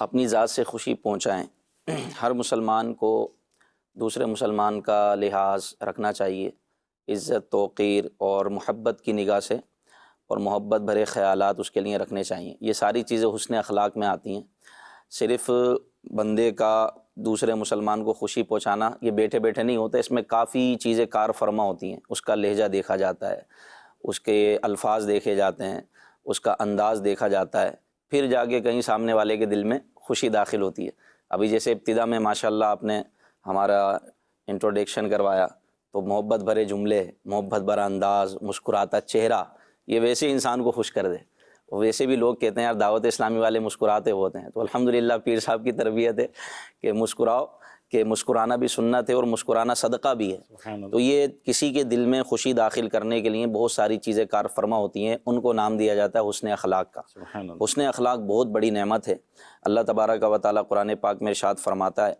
اپنی ذات سے خوشی پہنچائیں۔ ہر مسلمان کو دوسرے مسلمان کا لحاظ رکھنا چاہیے، عزت، توقیر اور محبت کی نگاہ سے، اور محبت بھرے خیالات اس کے لیے رکھنے چاہیے۔ یہ ساری چیزیں حسن اخلاق میں آتی ہیں۔ صرف بندے کا دوسرے مسلمان کو خوشی پہنچانا یہ بیٹھے بیٹھے نہیں ہوتا، اس میں کافی چیزیں کار فرما ہوتی ہیں۔ اس کا لہجہ دیکھا جاتا ہے، اس کے الفاظ دیکھے جاتے ہیں، اس کا انداز دیکھا جاتا ہے، پھر جا کے کہیں سامنے والے کے دل میں خوشی داخل ہوتی ہے۔ ابھی جیسے ابتدا میں ماشاءاللہ آپ نے ہمارا انٹروڈکشن کروایا، تو محبت بھرے جملے، محبت بھرا انداز، مسکراتا چہرہ، یہ ویسے انسان کو خوش کر دے۔ ویسے بھی لوگ کہتے ہیں یار دعوت اسلامی والے مسکراتے ہوتے ہیں، تو الحمدللہ پیر صاحب کی تربیت ہے کہ مسکراؤ، کہ مسکرانا بھی سنت ہے اور مسکرانا صدقہ بھی ہے۔ تو یہ کسی کے دل میں خوشی داخل کرنے کے لیے بہت ساری چیزیں کار فرما ہوتی ہیں، ان کو نام دیا جاتا ہے حسن اخلاق کا۔ حسن اخلاق بہت بڑی نعمت ہے۔ اللہ تبارک و تعالیٰ قرآن پاک میں ارشاد فرماتا ہے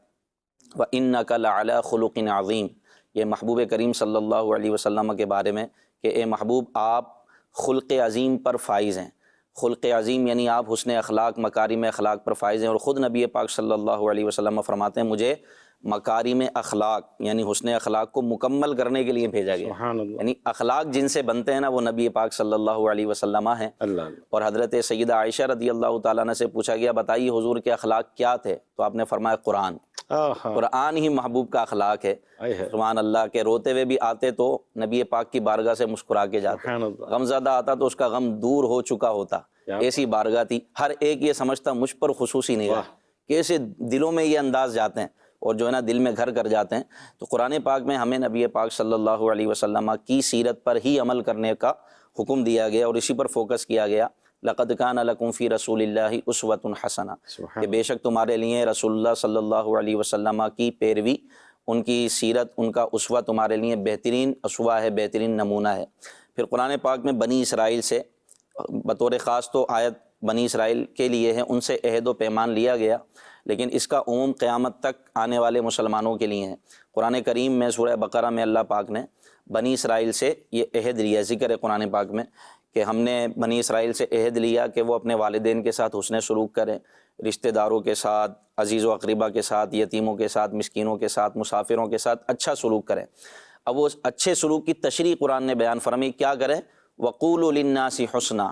وَإِنَّكَ لَعَلَىٰ خُلُقٍ عَظِيمٍ، یہ محبوب کریم صلی اللہ علیہ وسلم کے بارے میں کہ اے محبوب آپ خلق عظیم پر فائز ہیں۔ خلق عظیم یعنی آپ حسن اخلاق، مکارم اخلاق پر فائز ہیں، اور خود نبی پاک صلی اللہ علیہ وسلم فرماتے ہیں مجھے مکارم اخلاق یعنی حسن اخلاق کو مکمل کرنے کے لیے بھیجا گیا۔ سبحان اللہ۔ یعنی اخلاق جن سے بنتے ہیں نا وہ نبی پاک صلی اللہ علیہ وسلم ہیں۔ اور حضرت سیدہ عائشہ رضی اللہ تعالیٰ عنہ سے پوچھا گیا بتائیے حضور کے اخلاق کیا تھے، تو آپ نے فرمایا قرآن۔ قرآن ہی محبوب کا اخلاق ہے۔ سبحان اللہ، کہ روتے ہوئے بھی آتے تو نبی پاک کی بارگاہ سے مسکرا کے جاتے، غم زدہ آتا تو اس کا غم دور ہو چکا ہوتا، ایسی بارگاہ تھی۔ ہر ایک یہ سمجھتا مجھ پر خصوصی نگاہ، کیسے دلوں میں یہ انداز جاتے ہیں اور جو ہے نا دل میں گھر کر جاتے ہیں۔ تو قرآن پاک میں ہمیں نبی پاک صلی اللہ علیہ وسلم کی سیرت پر ہی عمل کرنے کا حکم دیا گیا اور اسی پر فوکس کیا گیا۔ لقد کان لکم فی رسول اللہ اسوۃ حسنہ، کہ بے شک تمہارے لیے رسول اللہ صلی اللہ علیہ وسلم کی پیروی، ان کی سیرت، ان کا اسوہ تمہارے لیے بہترین اسوہ ہے، بہترین نمونہ ہے۔ پھر قرآن پاک میں بنی اسرائیل سے بطور خاص تو آیت بنی اسرائیل کے لیے ہے، ان سے عہد و پیمان لیا گیا، لیکن اس کا عموم قیامت تک آنے والے مسلمانوں کے لیے ہے۔ قرآن کریم میں سورہ بقرہ میں اللہ پاک نے بنی اسرائیل سے یہ عہد لیا، ذکر ہے قرآن پاک میں کہ ہم نے بنی اسرائیل سے عہد لیا کہ وہ اپنے والدین کے ساتھ حسن سلوک کریں، رشتہ داروں کے ساتھ، عزیز و اقربا کے ساتھ، یتیموں کے ساتھ، مسکینوں کے ساتھ، مسافروں کے ساتھ اچھا سلوک کریں۔ اب وہ اچھے سلوک کی تشریح قرآن نے بیان فرمائی، کیا کریں؟ وَقُولُوا لِلنَّاسِ حُسْنًا،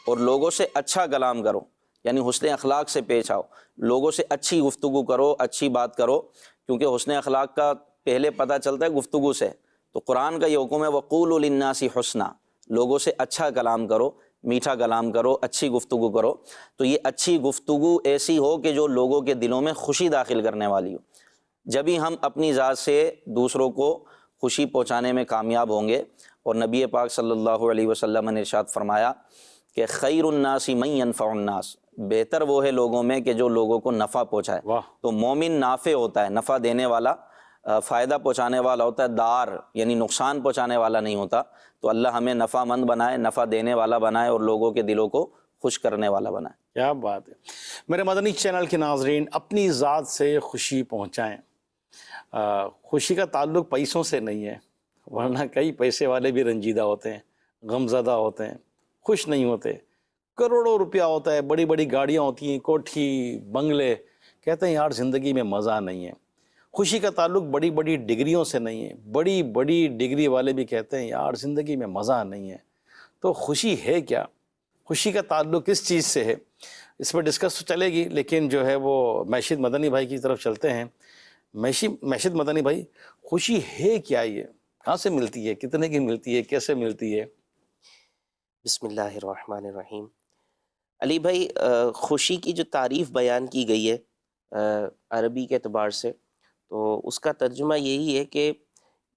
اور لوگوں سے اچھا کلام کرو، یعنی حسن اخلاق سے پیش آؤ، لوگوں سے اچھی گفتگو کرو، اچھی بات کرو، کیونکہ حسن اخلاق کا پہلے پتہ چلتا ہے گفتگو سے۔ تو قرآن کا یہ حکم ہے وَقُولُوا لِلنَّاسِ حُسْنًا، لوگوں سے اچھا کلام کرو، میٹھا کلام کرو، اچھی گفتگو کرو۔ تو یہ اچھی گفتگو ایسی ہو کہ جو لوگوں کے دلوں میں خوشی داخل کرنے والی ہو۔ جب ہی ہم اپنی ذات سے دوسروں کو خوشی پہنچانے میں کامیاب ہوں گے۔ اور نبی پاک صلی اللہ علیہ وسلم نے ارشاد فرمایا کہ خیر الناس من ینفع الناس، بہتر وہ ہے لوگوں میں کہ جو لوگوں کو نفع پہنچائے۔ تو مومن نافع ہوتا ہے، نفع دینے والا، فائدہ پہنچانے والا ہوتا ہے، دار یعنی نقصان پہنچانے والا نہیں ہوتا۔ تو اللہ ہمیں نفع مند بنائے، نفع دینے والا بنائے اور لوگوں کے دلوں کو خوش کرنے والا بنائے۔ کیا بات ہے۔ میرے مدنی چینل کے ناظرین، اپنی ذات سے خوشی پہنچائیں۔ خوشی کا تعلق پیسوں سے نہیں ہے، ورنہ کئی پیسے والے بھی رنجیدہ ہوتے ہیں، غم زدہ ہوتے ہیں، خوش نہیں ہوتے۔ کروڑوں روپیہ ہوتا ہے، بڑی بڑی گاڑیاں ہوتی ہیں، کوٹھی، بنگلے، کہتے ہیں یار زندگی میں مزہ نہیں ہے۔ خوشی کا تعلق بڑی بڑی ڈگریوں سے نہیں ہے، بڑی بڑی ڈگری والے بھی کہتے ہیں یار زندگی میں مزہ نہیں ہے۔ تو خوشی ہے کیا؟ خوشی کا تعلق کس چیز سے ہے؟ اس پر ڈسکس تو چلے گی، لیکن جو ہے وہ میشد مدنی بھائی کی طرف چلتے ہیں۔ میشد مدنی بھائی، خوشی ہے کیا؟ یہ کہاں سے ملتی ہے؟ کتنے کی ملتی ہے؟ کیسے ملتی ہے؟ بسم اللہ الرحمن الرحیم۔ علی بھائی، خوشی کی جو تعریف بیان کی گئی ہے عربی کے اعتبار سے، تو اس کا ترجمہ یہی ہے کہ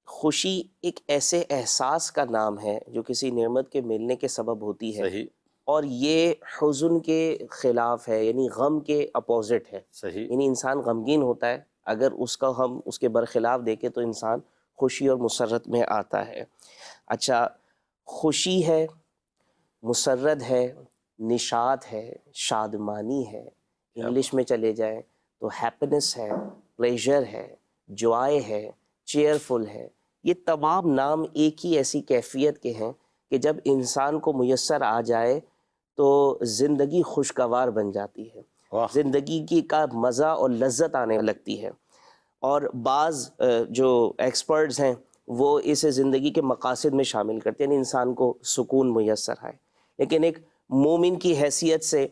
خوشی ایک ایسے احساس کا نام ہے جو کسی نعمت کے ملنے کے سبب ہوتی ہے۔ صحیح۔ اور یہ حزن کے خلاف ہے، یعنی غم کے اپوزٹ ہے۔ صحیح۔ یعنی انسان غمگین ہوتا ہے، اگر اس کا ہم اس کے برخلاف دیکھیں تو انسان خوشی اور مسرت میں آتا ہے۔ اچھا، خوشی ہے، مسرت ہے، نشاط ہے، شادمانی ہے۔ انگلش میں چلے جائیں تو ہیپینس ہے، پلیجر ہے، جوائے ہے، چیئرفل ہے۔ یہ تمام نام ایک ہی ایسی کیفیت کے ہیں کہ جب انسان کو میسر آ جائے تو زندگی خوشگوار بن جاتی ہے۔ زندگی کی کا مزہ اور لذت آنے لگتی ہے. اور بعض جو ایکسپرٹس ہیں وہ اسے زندگی کے مقاصد میں شامل کرتے ہیں، یعنی انسان کو سکون میسر آئے. لیکن ایک مومن کی حیثیت سے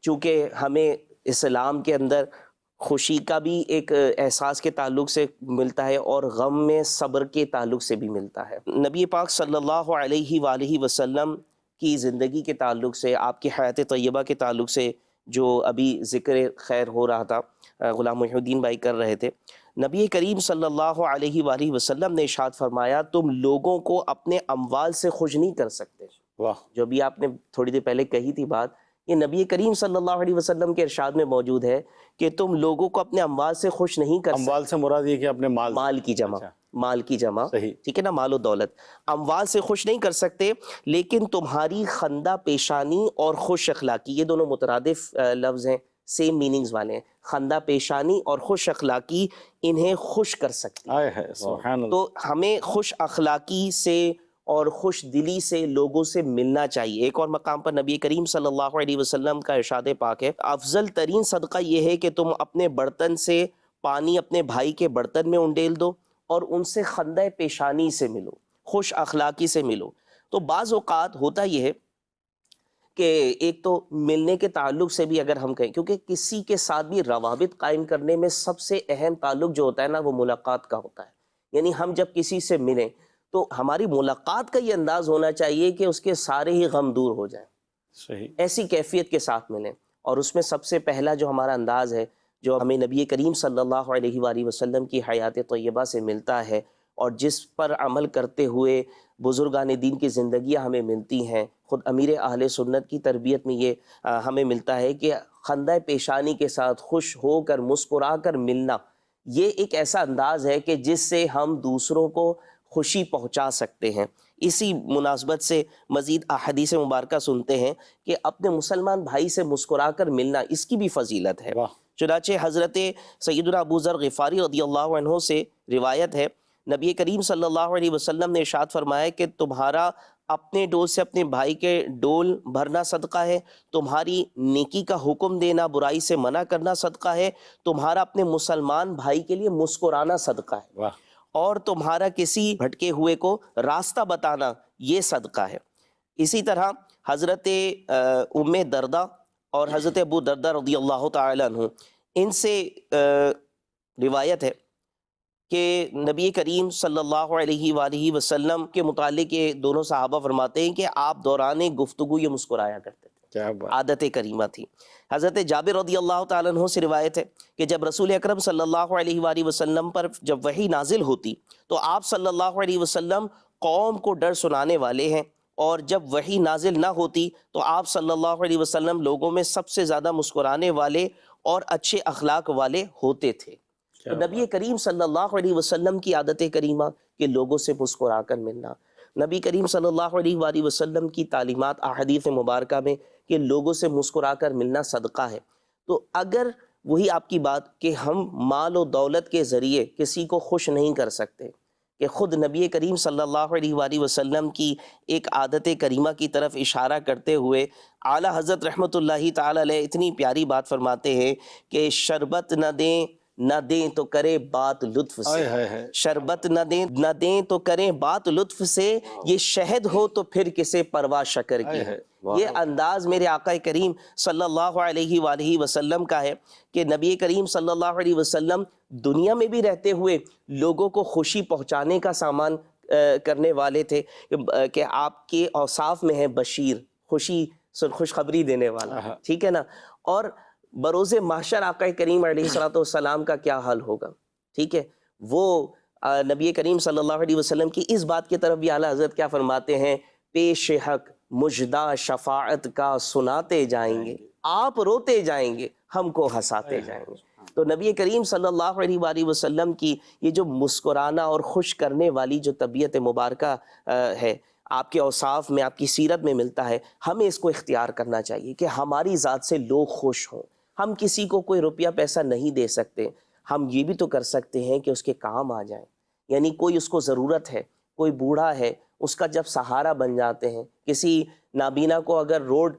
چونکہ ہمیں اسلام کے اندر خوشی کا بھی ایک احساس کے تعلق سے ملتا ہے اور غم میں صبر کے تعلق سے بھی ملتا ہے. نبی پاک صلی اللہ علیہ وآلہ وسلم کی زندگی کے تعلق سے، آپ کی حیات طیبہ کے تعلق سے جو ابھی ذکر خیر ہو رہا تھا، غلام محی الدین بھائی کر رہے تھے، نبی کریم صلی اللہ علیہ وآلہ وسلم نے ارشاد فرمایا تم لوگوں کو اپنے اموال سے خوش نہیں کر سکتے. جو بھی آپ نے تھوڑی دیر پہلے کہی تھی بات، یہ نبی کریم صلی اللہ علیہ وسلم کے ارشاد میں موجود ہے کہ تم لوگوں کو اپنے اموال سے خوش نہیں کر سکتے. اموال سے مراد یہ کہ اپنے مال کی جمع، مال کی جمع، صحیح، ٹھیک ہے نا، مال و دولت. اموال سے خوش نہیں کر سکتے، لیکن تمہاری خندہ پیشانی اور خوش اخلاقی، یہ دونوں مترادف لفظ ہیں، سیم میننگز والے ہیں. خندہ پیشانی اور خوش اخلاقی انہیں خوش کر سکتی ہے. سبحان اللہ. تو ہمیں خوش اخلاقی سے اور خوش دلی سے لوگوں سے ملنا چاہیے. ایک اور مقام پر نبی کریم صلی اللہ علیہ وسلم کا ارشاد پاک ہے، افضل ترین صدقہ یہ ہے کہ تم اپنے برتن سے پانی اپنے بھائی کے برتن میں انڈیل دو اور ان سے خندہ پیشانی سے ملو، خوش اخلاقی سے ملو. تو بعض اوقات ہوتا یہ ہے کہ ایک تو ملنے کے تعلق سے بھی اگر ہم کہیں، کیونکہ کسی کے ساتھ بھی روابط قائم کرنے میں سب سے اہم تعلق جو ہوتا ہے نا وہ ملاقات کا ہوتا ہے. یعنی ہم جب کسی سے ملیں تو ہماری ملاقات کا یہ انداز ہونا چاہیے کہ اس کے سارے ہی غم دور ہو جائیں. صحیح. ایسی کیفیت کے ساتھ ملیں. اور اس میں سب سے پہلا جو ہمارا انداز ہے جو ہمیں نبی کریم صلی اللہ علیہ وآلہ وسلم کی حیات طیبہ سے ملتا ہے اور جس پر عمل کرتے ہوئے بزرگان دین کی زندگیاں ہمیں ملتی ہیں، خود امیر اہل سنت کی تربیت میں یہ ہمیں ملتا ہے کہ خندہ پیشانی کے ساتھ خوش ہو کر مسکرا کر ملنا، یہ ایک ایسا انداز ہے کہ جس سے ہم دوسروں کو خوشی پہنچا سکتے ہیں. اسی مناسبت سے مزید احادیث مبارکہ سنتے ہیں کہ اپنے مسلمان بھائی سے مسکرا کر ملنا، اس کی بھی فضیلت ہے. چنانچہ حضرت سیدنا ابو ذر غفاری رضی اللہ عنہ سے روایت ہے، نبی کریم صلی اللہ علیہ وسلم نے ارشاد فرمایا کہ تمہارا اپنے ڈول سے اپنے بھائی کے ڈول بھرنا صدقہ ہے، تمہاری نیکی کا حکم دینا، برائی سے منع کرنا صدقہ ہے، تمہارا اپنے مسلمان بھائی کے لیے مسکرانا صدقہ ہے، اور تمہارا کسی بھٹکے ہوئے کو راستہ بتانا یہ صدقہ ہے. اسی طرح حضرت ام دردہ اور حضرت ابو دردہ رضی اللہ تعالی عنہ، ان سے روایت ہے کہ نبی کریم صلی اللہ علیہ وآلہ وسلم کے متعلق یہ دونوں صحابہ فرماتے ہیں کہ آپ دوران گفتگو یہ مسکرایا کرتے تھے، عادت کریمہ تھی. حضرت جابر رضی اللہ تعالیٰ عنہ سے روایت ہے کہ جب رسول اکرم صلی اللہ علیہ وآلہ وسلم پر جب وحی نازل ہوتی تو آپ صلی اللہ علیہ وسلم قوم کو ڈر سنانے والے ہیں، اور جب وحی نازل نہ ہوتی تو آپ صلی اللہ علیہ وسلم لوگوں میں سب سے زیادہ مسکرانے والے اور اچھے اخلاق والے ہوتے تھے. تو نبی کریم صلی اللہ علیہ وسلم کی عادت کریمہ کہ لوگوں سے مسکرا کر ملنا، نبی کریم صلی اللہ علیہ وآلہ وسلم کی تعلیمات احادیث مبارکہ میں کہ لوگوں سے مسکرا کر ملنا صدقہ ہے. تو اگر وہی آپ کی بات کہ ہم مال و دولت کے ذریعے کسی کو خوش نہیں کر سکتے، کہ خود نبی کریم صلی اللہ علیہ وآلہ وسلم کی ایک عادت کریمہ کی طرف اشارہ کرتے ہوئے اعلیٰ حضرت رحمۃ اللہ تعالی علیہ اتنی پیاری بات فرماتے ہیں کہ شربت نہ دیں تو کرے بات لطف سے، شربت نہ دیں تو کریں بات لطف سے، یہ شہد ہو تو پھر کسے پرواہ شکر کی. یہ انداز میرے آقا کریم صلی اللہ علیہ وآلہ وسلم کا ہے کہ نبی کریم صلی اللہ علیہ وسلم دنیا میں بھی رہتے ہوئے لوگوں کو خوشی پہنچانے کا سامان کرنے والے تھے، کہ آپ کے اوصاف میں ہے بشیر، خوشخبری دینے والا، ٹھیک ہے نا. اور بروز محشر آقا کریم علیہ السلام کا کیا حال ہوگا، ٹھیک ہے. وہ نبی کریم صلی اللہ علیہ وسلم کی اس بات کی طرف بھی اعلیٰ حضرت کیا فرماتے ہیں، پیش حق مجدہ شفاعت کا سناتے جائیں گے، آپ روتے جائیں گے، ہم کو ہنساتے جائیں گے. تو نبی کریم صلی اللہ علیہ وآلہ وسلم کی یہ جو مسکرانا اور خوش کرنے والی جو طبیعت مبارکہ ہے، آپ کے اوصاف میں، آپ کی سیرت میں ملتا ہے، ہمیں اس کو اختیار کرنا چاہیے کہ ہماری ذات سے لوگ خوش ہوں. ہم کسی کو کوئی روپیہ پیسہ نہیں دے سکتے، ہم یہ بھی تو کر سکتے ہیں کہ اس کے کام آ جائیں. یعنی کوئی اس کو ضرورت ہے، کوئی بوڑھا ہے، اس کا جب سہارا بن جاتے ہیں. کسی نابینا کو اگر روڈ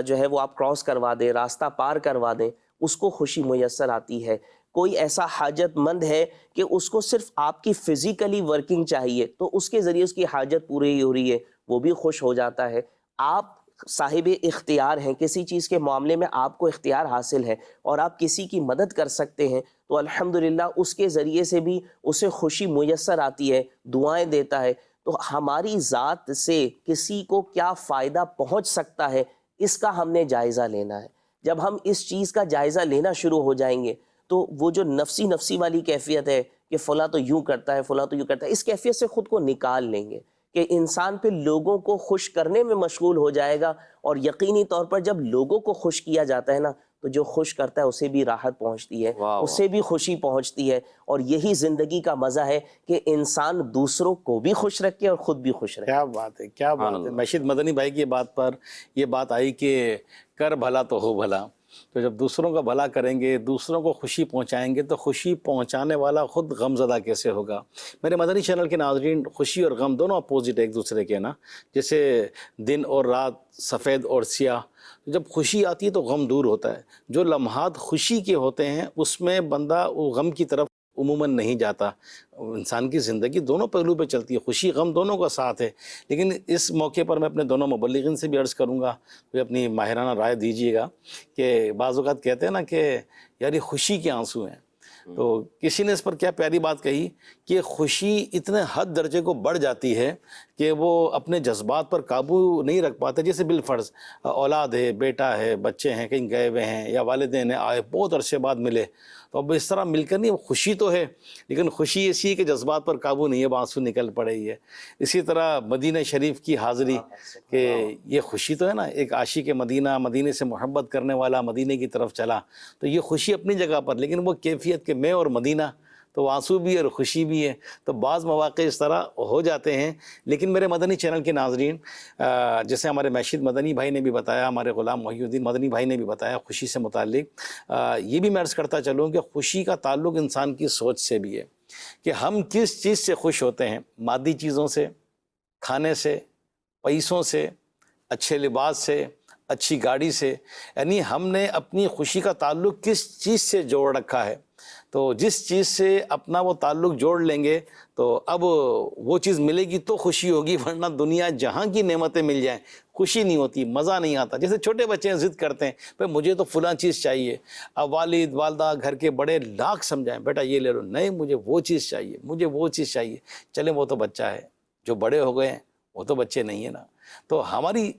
جو ہے وہ آپ کراس کروا دیں، راستہ پار کروا دیں، اس کو خوشی میسر آتی ہے۔ کوئی ایسا حاجت مند ہے کہ اس کو صرف آپ کی فزیکلی ورکنگ چاہیے، تو اس کے ذریعے اس کی حاجت پوری ہو رہی ہے، وہ بھی خوش ہو جاتا ہے۔ آپ صاحب اختیار ہیں، کسی چیز کے معاملے میں آپ کو اختیار حاصل ہے اور آپ کسی کی مدد کر سکتے ہیں، تو الحمدللہ اس کے ذریعے سے بھی اسے خوشی میسر آتی ہے، دعائیں دیتا ہے۔ تو ہماری ذات سے کسی کو کیا فائدہ پہنچ سکتا ہے، اس کا ہم نے جائزہ لینا ہے۔ جب ہم اس چیز کا جائزہ لینا شروع ہو جائیں گے تو وہ جو نفسی والی کیفیت ہے کہ فلاں تو یوں کرتا ہے، فلاں تو یوں کرتا ہے، اس کیفیت سے خود کو نکال لیں گے کہ انسان پہ لوگوں کو خوش کرنے میں مشغول ہو جائے گا، اور یقینی طور پر جب لوگوں کو خوش کیا جاتا ہے نا تو جو خوش کرتا ہے اسے بھی راحت پہنچتی ہے، اسے بھی خوشی پہنچتی ہے، اور یہی زندگی کا مزہ ہے کہ انسان دوسروں کو بھی خوش رکھے اور خود بھی خوش رہے۔ کیا بات ہے، کیا بات ہے۔ مشید مدنی بھائی کی بات پر یہ بات آئی کہ کر بھلا تو ہو بھلا، تو جب دوسروں کا بھلا کریں گے، دوسروں کو خوشی پہنچائیں گے، تو خوشی پہنچانے والا خود غم زدہ کیسے ہوگا؟ میرے مدنی چینل کے ناظرین، خوشی اور غم دونوں اپوزٹ ایک دوسرے کے نا، جیسے دن اور رات، سفید اور سیاہ۔ جب خوشی آتی ہے تو غم دور ہوتا ہے۔ جو لمحات خوشی کے ہوتے ہیں اس میں بندہ وہ غم کی طرف عموماً نہیں جاتا۔ انسان کی زندگی دونوں پہلو پہ چلتی ہے، خوشی غم دونوں کا ساتھ ہے۔ لیکن اس موقع پر میں اپنے دونوں مبلغین سے بھی عرض کروں گا، کوئی اپنی ماہرانہ رائے دیجیے گا کہ بعض اوقات کہتے ہیں نا کہ یار یہ خوشی کے آنسو ہیں، تو کسی نے اس پر کیا پیاری بات کہی کہ خوشی اتنے حد درجے کو بڑھ جاتی ہے کہ وہ اپنے جذبات پر قابو نہیں رکھ پاتے۔ جیسے بالفرض اولاد ہے، بیٹا ہے، بچے ہیں، کہیں گئے ہوئے ہیں، یا والدین ہیں آئے بہت عرصے بعد ملے، تو اب اس طرح مل کر نہیں، خوشی تو ہے لیکن خوشی ایسی ہے کہ جذبات پر قابو نہیں ہے، آنسو نکل پڑے ہی ہے۔ اسی طرح مدینہ شریف کی حاضری، کہ یہ خوشی تو ہے نا، ایک عاشق مدینہ، مدینے سے محبت کرنے والا مدینے کی طرف چلا، تو یہ خوشی اپنی جگہ پر، لیکن وہ کیفیت کہ میں اور مدینہ، تو آنسو بھی اور خوشی بھی ہے۔ تو بعض مواقع اس طرح ہو جاتے ہیں۔ لیکن میرے مدنی چینل کے ناظرین، جیسے ہمارے مشید مدنی بھائی نے بھی بتایا، ہمارے غلام محی الدین مدنی بھائی نے بھی بتایا خوشی سے متعلق، یہ بھی میں عرض کرتا چلوں کہ خوشی کا تعلق انسان کی سوچ سے بھی ہے، کہ ہم کس چیز سے خوش ہوتے ہیں۔ مادی چیزوں سے، کھانے سے، پیسوں سے، اچھے لباس سے، اچھی گاڑی سے، یعنی ہم نے اپنی خوشی کا تعلق کس چیز سے جوڑ رکھا ہے۔ تو جس چیز سے اپنا وہ تعلق جوڑ لیں گے تو اب وہ چیز ملے گی تو خوشی ہوگی، ورنہ دنیا جہاں کی نعمتیں مل جائیں خوشی نہیں ہوتی، مزہ نہیں آتا۔ جیسے چھوٹے بچے ہیں، ضد کرتے ہیں بھائی مجھے تو فلاں چیز چاہیے، اب والد والدہ گھر کے بڑے لاکھ سمجھائیں بیٹا یہ لے لو، نہیں مجھے وہ چیز چاہیے، مجھے وہ چیز چاہیے، چلیں وہ تو بچہ ہے، جو بڑے ہو گئے ہیں وہ تو بچے نہیں ہیں نا۔ تو ہماری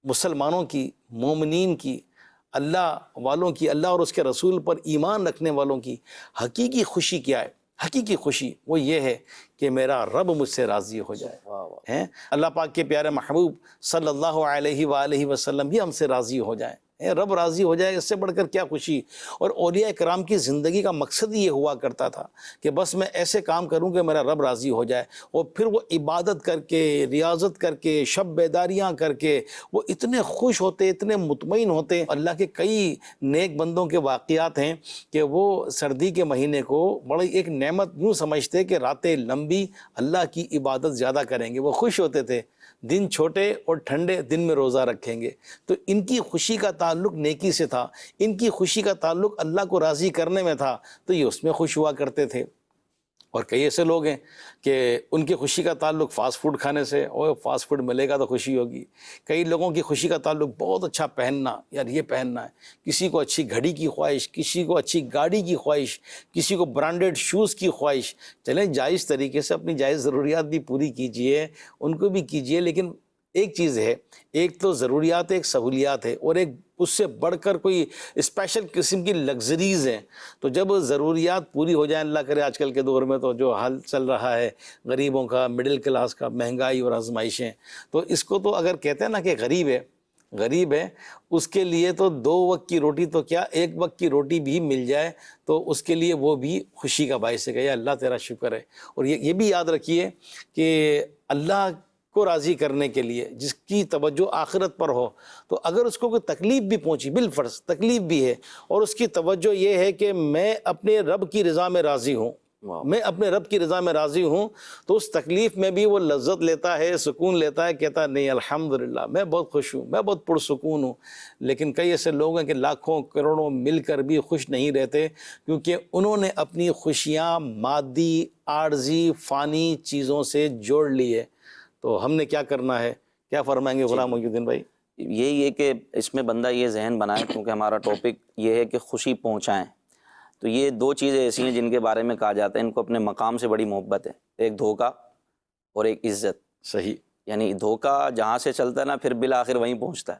مسلمانوں کی، مومنین کی، اللہ والوں کی، اللہ اور اس کے رسول پر ایمان رکھنے والوں کی حقیقی خوشی کیا ہے؟ حقیقی خوشی وہ یہ ہے کہ میرا رب مجھ سے راضی ہو جائے، اللہ پاک کے پیارے محبوب صلی اللہ علیہ وآلہ وسلم بھی ہم سے راضی ہو جائیں، رب راضی ہو جائے، اس سے بڑھ کر کیا خوشی۔ اور اولیاء کرام کی زندگی کا مقصد یہ ہوا کرتا تھا کہ بس میں ایسے کام کروں کہ میرا رب راضی ہو جائے، اور پھر وہ عبادت کر کے، ریاضت کر کے، شب بیداریاں کر کے وہ اتنے خوش ہوتے، اتنے مطمئن ہوتے۔ اللہ کے کئی نیک بندوں کے واقعات ہیں کہ وہ سردی کے مہینے کو بڑی ایک نعمت یوں سمجھتے کہ راتیں لمبی، اللہ کی عبادت زیادہ کریں گے، وہ خوش ہوتے تھے۔ دن چھوٹے اور ٹھنڈے، دن میں روزہ رکھیں گے۔ تو ان کی خوشی کا تعلق نیکی سے تھا، ان کی خوشی کا تعلق اللہ کو راضی کرنے میں تھا، تو یہ اس میں خوش ہوا کرتے تھے۔ اور کئی ایسے لوگ ہیں کہ ان کی خوشی کا تعلق فاسٹ فوڈ کھانے سے، اور فاسٹ فوڈ ملے گا تو خوشی ہوگی۔ کئی لوگوں کی خوشی کا تعلق بہت اچھا پہننا، یار یہ پہننا ہے، کسی کو اچھی گھڑی کی خواہش، کسی کو اچھی گاڑی کی خواہش، کسی کو برانڈڈ شوز کی خواہش۔ چلیں جائز طریقے سے اپنی جائز ضروریات بھی پوری کیجئے، ان کو بھی کیجئے، لیکن ایک چیز ہے، ایک تو ضروریات، ایک سہولیات ہے، اور ایک اس سے بڑھ کر کوئی اسپیشل قسم کی لگژریز ہیں۔ تو جب ضروریات پوری ہو جائیں، اللہ کرے آج کل کے دور میں تو جو حال چل رہا ہے غریبوں کا، مڈل کلاس کا، مہنگائی اور آزمائشیں، تو اس کو تو اگر کہتے ہیں نا کہ غریب ہے، اس کے لیے تو 2 وقت کی روٹی تو کیا 1 وقت کی روٹی بھی مل جائے تو اس کے لیے وہ بھی خوشی کا باعث ہے کہ یا اللہ تیرا شکر ہے۔ اور یہ بھی یاد رکھیے کہ اللہ کو راضی کرنے کے لیے جس کی توجہ آخرت پر ہو، تو اگر اس کو کوئی تکلیف بھی پہنچی، بالفرض تکلیف بھی ہے، اور اس کی توجہ یہ ہے کہ میں اپنے رب کی رضا میں راضی ہوں، میں اپنے رب کی رضا میں راضی ہوں، تو اس تکلیف میں بھی وہ لذت لیتا ہے، سکون لیتا ہے، کہتا ہے نہیں الحمدللہ میں بہت خوش ہوں، میں بہت پرسکون ہوں۔ لیکن کئی ایسے لوگ ہیں کہ لاکھوں کروڑوں مل کر بھی خوش نہیں رہتے، کیونکہ انہوں نے اپنی خوشیاں مادی عارضی فانی چیزوں سے جوڑ لی ہے۔ تو ہم نے کیا کرنا ہے؟ کیا فرمائیں گے غلام محی الدین بھائی؟ یہی ہے کہ اس میں بندہ یہ ذہن بنائے، کیونکہ ہمارا ٹاپک یہ ہے کہ خوشی پہنچائیں، تو یہ دو چیزیں ایسی ہیں جن کے بارے میں کہا جاتا ہے ان کو اپنے مقام سے بڑی محبت ہے، ایک دھوکہ اور ایک عزت۔ صحیح، یعنی دھوکہ جہاں سے چلتا ہے نا پھر بالآخر وہیں پہنچتا ہے،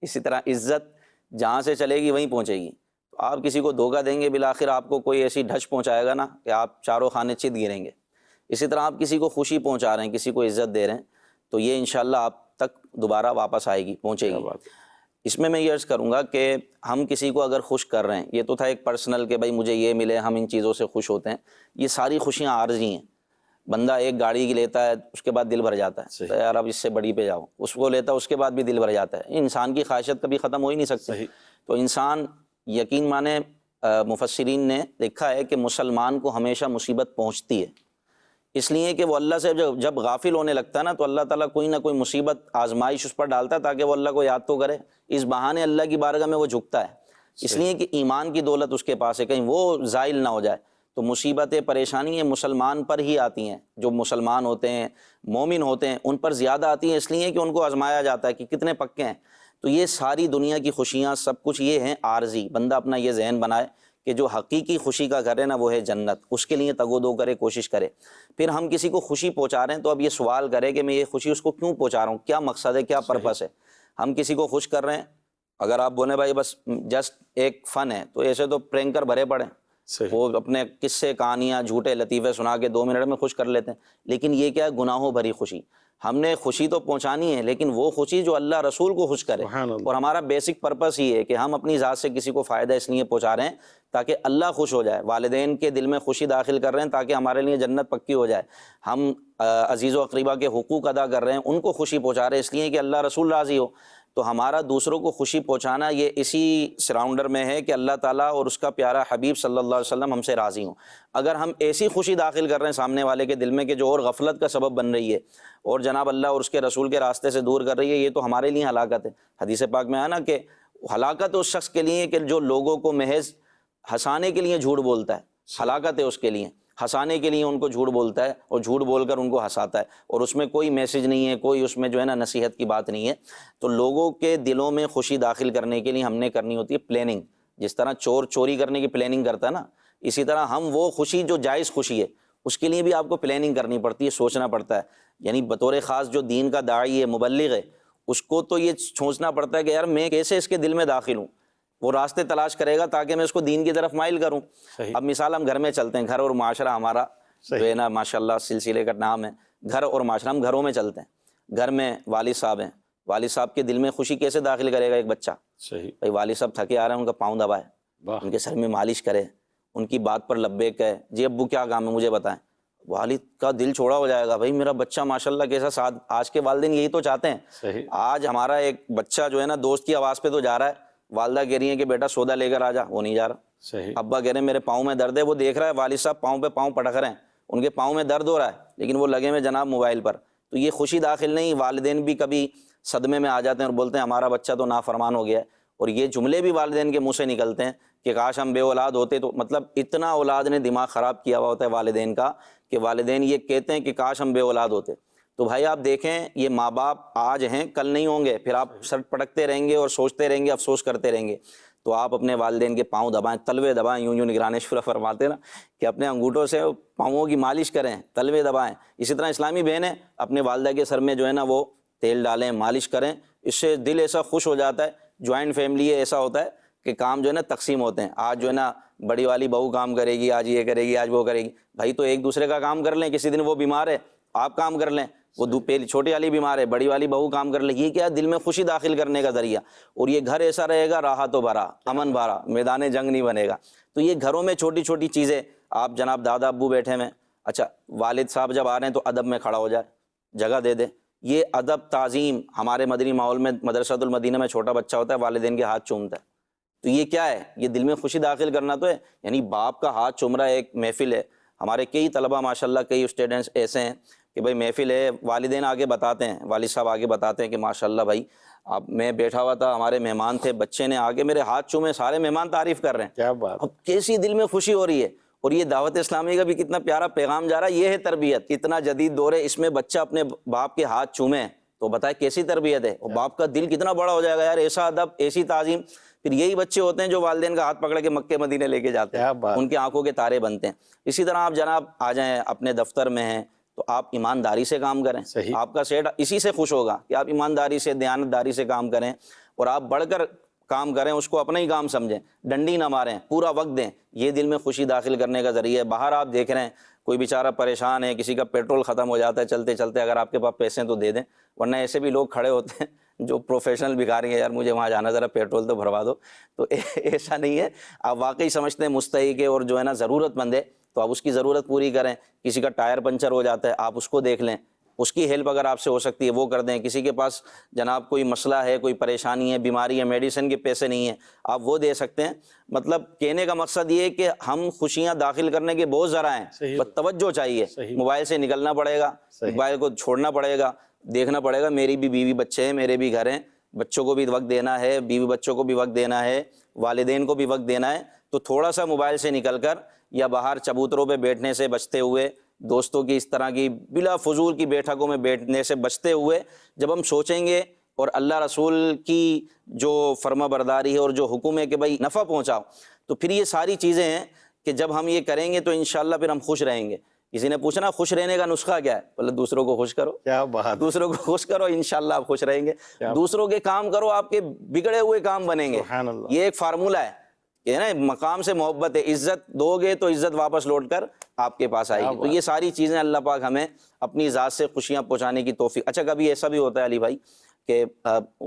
اسی طرح عزت جہاں سے چلے گی وہیں پہنچے گی۔ تو آپ کسی کو دھوکہ دیں گے بالآخر آپ کو کوئی ایسی ڈھچ پہنچائے گا نا کہ آپ چاروں خانے چت گریں گے۔ اسی طرح آپ کسی کو خوشی پہنچا رہے ہیں، کسی کو عزت دے رہے ہیں، تو یہ انشاءاللہ آپ تک دوبارہ واپس آئے گی، پہنچے گی۔ اس میں یہ عرض کروں گا کہ ہم کسی کو اگر خوش کر رہے ہیں، یہ تو تھا ایک پرسنل کہ بھائی مجھے یہ ملے، ہم ان چیزوں سے خوش ہوتے ہیں، یہ ساری خوشیاں عارضی ہیں۔ بندہ ایک گاڑی کی لیتا ہے اس کے بعد دل بھر جاتا ہے، تو یار اب اس سے بڑی پہ جاؤ، اس کو لیتا ہے اس کے بعد بھی دل بھر جاتا ہے۔ انسان کی خواہشات کبھی ختم ہو ہی نہیں سکتی۔ تو انسان یقین مانے، مفسرین نے لکھا ہے کہ مسلمان کو ہمیشہ مصیبت پہنچتی ہے، اس لیے کہ وہ اللہ سے جب غافل ہونے لگتا ہے نا تو اللہ تعالیٰ کوئی نہ کوئی مصیبت آزمائش اس پر ڈالتا ہے تاکہ وہ اللہ کو یاد تو کرے، اس بہانے اللہ کی بارگاہ میں وہ جھکتا ہے، اس لیے کہ ایمان کی دولت اس کے پاس ہے، کہیں وہ زائل نہ ہو جائے۔ تو مصیبتیں پریشانیاں مسلمان پر ہی آتی ہیں، جو مسلمان ہوتے ہیں مومن ہوتے ہیں ان پر زیادہ آتی ہیں، اس لیے کہ ان کو آزمایا جاتا ہے کہ کتنے پکے ہیں۔ تو یہ ساری دنیا کی خوشیاں سب کچھ یہ ہیں عارضی۔ بندہ اپنا یہ ذہن بنائے کہ جو حقیقی خوشی کا گھر ہے نا وہ ہے جنت، اس کے لیے تگ و دو کرے، کوشش کرے۔ پھر ہم کسی کو خوشی پہنچا رہے ہیں تو اب یہ سوال کرے کہ میں یہ خوشی اس کو کیوں پہنچا رہا ہوں، کیا مقصد ہے، کیا پرپس ہے۔ ہم کسی کو خوش کر رہے ہیں، اگر آپ بولیں بھائی بس جسٹ ایک فن ہے، تو ایسے تو پرینکر بھرے پڑے، وہ اپنے قصے کہانیاں جھوٹے لطیفے سنا کے 2 منٹ میں خوش کر لیتے ہیں، لیکن یہ کیا ہے، گناہوں بھری خوشی۔ ہم نے خوشی تو پہنچانی ہے لیکن وہ خوشی جو اللہ رسول کو خوش کرے، اور ہمارا بیسک پرپس یہ ہے کہ ہم اپنی ذات سے کسی کو فائدہ اس لیے پہنچا رہے ہیں تاکہ اللہ خوش ہو جائے، والدین کے دل میں خوشی داخل کر رہے ہیں تاکہ ہمارے لیے جنت پکی ہو جائے، ہم عزیز و اقربا کے حقوق ادا کر رہے ہیں، ان کو خوشی پہنچا رہے ہیں اس لیے کہ اللہ رسول راضی ہو۔ تو ہمارا دوسروں کو خوشی پہنچانا یہ اسی سراؤنڈر میں ہے کہ اللہ تعالیٰ اور اس کا پیارا حبیب صلی اللہ علیہ وسلم ہم سے راضی ہوں۔ اگر ہم ایسی خوشی داخل کر رہے ہیں سامنے والے کے دل میں کہ جو اور غفلت کا سبب بن رہی ہے اور جناب اللہ اور اس کے رسول کے راستے سے دور کر رہی ہے، یہ تو ہمارے لیے ہلاکت ہے۔ حدیث پاک میں ہے نا کہ ہلاکت اس شخص کے لیے کہ جو لوگوں کو محض ہنسانے کے لیے جھوٹ بولتا ہے، ہلاکت ہے اس کے لیے، ہنسانے کے لیے ان کو جھوٹ بولتا ہے اور جھوٹ بول کر ان کو ہنساتا ہے، اور اس میں کوئی میسج نہیں ہے، کوئی اس میں جو ہے نا نصیحت کی بات نہیں ہے۔ تو لوگوں کے دلوں میں خوشی داخل کرنے کے لیے ہم نے کرنی ہوتی ہے پلاننگ، جس طرح چور چوری کرنے کی پلاننگ کرتا ہے نا، اسی طرح ہم وہ خوشی جو جائز خوشی ہے اس کے لیے بھی آپ کو پلاننگ کرنی پڑتی ہے، سوچنا پڑتا ہے۔ یعنی بطور خاص جو دین کا داعی ہے، مبلغ ہے، اس کو تو یہ سوچنا پڑتا ہے کہ یار میں کیسے اس کے دل میں داخل ہوں، وہ راستے تلاش کرے گا تاکہ میں اس کو دین کی طرف مائل کروں۔ اب مثال ہم گھر میں چلتے ہیں، گھر اور معاشرہ ہمارا جو ہے نا ماشاءاللہ سلسلے کا نام ہے گھر اور معاشرہ، ہم گھروں میں چلتے ہیں، گھر میں والد صاحب ہیں، والد صاحب کے دل میں خوشی کیسے داخل کرے گا ایک بچہ؟ بھائی والد صاحب تھکے آ رہے ہیں، ان کا پاؤں دبائے، ان کے سر میں مالش کرے، ان کی بات پر لبیک کہے، جی ابو کیا کام ہے مجھے بتائیں، والد کا دل چھوڑا ہو جائے گا، بھائی میرا بچہ ماشاءاللہ کیسا ساتھ۔ آج کے والدین یہی تو چاہتے ہیں۔ آج ہمارا ایک بچہ جو ہے نا دوست کی آواز پہ تو جا رہا ہے، والدہ کہہ رہی ہیں کہ بیٹا سودا لے کر آ جا، وہ نہیں جا رہا، ابا کہہ رہے ہیں میرے پاؤں میں درد ہے، وہ دیکھ رہا ہے والد صاحب پاؤں پہ پاؤں پٹک رہے ہیں، ان کے پاؤں میں درد ہو رہا ہے لیکن وہ لگے ہوئے جناب موبائل پر، تو یہ خوشی داخل نہیں۔ والدین بھی کبھی صدمے میں آ جاتے ہیں اور بولتے ہیں ہمارا بچہ تو نافرمان ہو گیا ہے، اور یہ جملے بھی والدین کے منہ سے نکلتے ہیں کہ کاش ہم بے اولاد ہوتے، تو مطلب اتنا اولاد نے دماغ خراب کیا ہوا ہوتا ہے والدین کا کہ والدین یہ کہتے ہیں کہ کاش ہم بے اولاد ہوتے۔ تو بھائی آپ دیکھیں یہ ماں باپ آج ہیں کل نہیں ہوں گے، پھر آپ سر پٹکتے رہیں گے اور سوچتے رہیں گے، افسوس کرتے رہیں گے۔ تو آپ اپنے والدین کے پاؤں دبائیں، تلوے دبائیں، یوں نگران شورا فرماتے نا کہ اپنے انگوٹھوں سے پاؤں کی مالش کریں، تلوے دبائیں۔ اسی طرح اسلامی بہنیں اپنے والدہ کے سر میں جو ہے نا وہ تیل ڈالیں، مالش کریں، اس سے دل ایسا خوش ہو جاتا ہے۔ جوائنٹ فیملی ہے، ایسا ہوتا ہے کہ کام جو ہے نا تقسیم ہوتے ہیں، آج جو ہے نا بڑی والی بہو کام کرے گی، آج یہ کرے گی، آج وہ کرے گی، بھائی تو ایک دوسرے کا کام کر لیں۔ کسی دن وہ بیمار ہے آپ کام کر لیں، وہ پہلی چھوٹی والی بیمار ہے بڑی والی بہو کام کر لے، یہ کیا دل میں خوشی داخل کرنے کا ذریعہ، اور یہ گھر ایسا رہے گا راحت و بھرا، امن بھرا، میدان جنگ نہیں بنے گا۔ تو یہ گھروں میں چھوٹی چھوٹی چیزیں، آپ جناب دادا ابو بیٹھے ہوئے، اچھا والد صاحب جب آ رہے ہیں تو ادب میں کھڑا ہو جائے، جگہ دے دے، یہ ادب تعظیم۔ ہمارے مدنی ماحول میں مدرسۃ المدینہ میں چھوٹا بچہ ہوتا ہے والدین کے ہاتھ چومتا ہے، تو یہ کیا ہے؟ یہ دل میں خوشی داخل کرنا تو ہے۔ یعنی باپ کا ہاتھ چوم رہا ہے، ایک محفل ہے، ہمارے کئی طلبہ ماشاءاللہ کئی اسٹوڈنٹس ایسے ہیں کہ بھائی محفل ہے، والدین آگے بتاتے ہیں، والد صاحب آگے بتاتے ہیں کہ ماشاءاللہ بھائی اب میں بیٹھا ہوا تھا، ہمارے مہمان تھے، بچے نے آگے میرے ہاتھ چومے، سارے مہمان تعریف کر رہے ہیں، کیا بات، اب کیسی دل میں خوشی ہو رہی ہے۔ اور یہ دعوت اسلامی کا بھی کتنا پیارا پیغام جا رہا ہے، یہ ہے تربیت، اتنا جدید دور ہے، اس میں بچہ اپنے باپ کے ہاتھ چومے تو بتائے کیسی تربیت ہے، اور باپ کا دل کتنا بڑا ہو جائے گا یار، ایسا ادب، ایسی تعظیم۔ پھر یہی بچے ہوتے ہیں جو والدین کا ہاتھ پکڑ کے مکے مدینے لے کے جاتے ہیں، ان کی آنکھوں کے تارے بنتے ہیں۔ اسی طرح آپ جناب آ جائیں، اپنے دفتر میں ہیں تو آپ ایمانداری سے کام کریں، آپ کا سیٹ اسی سے خوش ہوگا کہ آپ ایمانداری سے، دیانتداری سے کام کریں، اور آپ بڑھ کر کام کریں، اس کو اپنا ہی کام سمجھیں، ڈنڈی نہ ماریں، پورا وقت دیں، یہ دل میں خوشی داخل کرنے کا ذریعہ ہے۔ باہر آپ دیکھ رہے ہیں کوئی بیچارہ پریشان ہے، کسی کا پیٹرول ختم ہو جاتا ہے چلتے چلتے، اگر آپ کے پاس پیسے ہیں تو دے دیں، ورنہ ایسے بھی لوگ کھڑے ہوتے ہیں جو پروفیشنل بھکاری ہیں، یار مجھے وہاں جانا، ذرا پیٹرول تو بھروا دو، تو ایسا نہیں ہے۔ آپ واقعی سمجھتے ہیں مستحق ہے اور جو ہے نا ضرورت مند ہے تو آپ اس کی ضرورت پوری کریں۔ کسی کا ٹائر پنچر ہو جاتا ہے، آپ اس کو دیکھ لیں، اس کی ہیلپ اگر آپ سے ہو سکتی ہے وہ کر دیں۔ کسی کے پاس جناب کوئی مسئلہ ہے، کوئی پریشانی ہے، بیماری ہے، میڈیسن کے پیسے نہیں ہیں، آپ وہ دے سکتے ہیں۔ مطلب کہنے کا مقصد یہ ہے کہ ہم خوشیاں داخل کرنے کے بہت ذرائع ہیں، بس توجہ چاہیے۔ موبائل سے نکلنا پڑے گا، موبائل کو چھوڑنا پڑے گا، دیکھنا پڑے گا میری بھی بیوی بچے ہیں، میرے بھی گھر ہیں، بچوں کو بھی وقت دینا ہے، بیوی بچوں کو بھی وقت دینا ہے، والدین کو بھی وقت دینا ہے، تو تھوڑا سا موبائل سے نکل کر یا باہر چبوتروں پہ بیٹھنے سے بچتے ہوئے، دوستوں کی اس طرح کی بلا فضول کی بیٹھکوں میں بیٹھنے سے بچتے ہوئے جب ہم سوچیں گے اور اللہ رسول کی جو فرما برداری ہے اور جو حکم ہے کہ بھائی نفع پہنچاؤ، تو پھر یہ ساری چیزیں ہیں کہ جب ہم یہ کریں گے تو انشاءاللہ پھر ہم خوش رہیں گے۔ کسی نے پوچھنا خوش رہنے کا نسخہ کیا ہے؟ بولے دوسروں کو خوش کرو، کیا بات، دوسروں کو خوش کرو، انشاءاللہ آپ خوش رہیں گے۔ دوسروں کے کام کرو، آپ کے بگڑے ہوئے کام بنیں گے۔ سبحان اللہ، یہ ایک فارمولہ ہے کہ نا مقام سے محبت ہے، عزت دو گے تو عزت واپس لوٹ کر آپ کے پاس آئے گی۔ تو یہ ساری چیزیں اللہ پاک ہمیں اپنی ذات سے خوشیاں پہنچانے کی توفیق۔ اچھا کبھی ایسا بھی ہوتا ہے علی بھائی کہ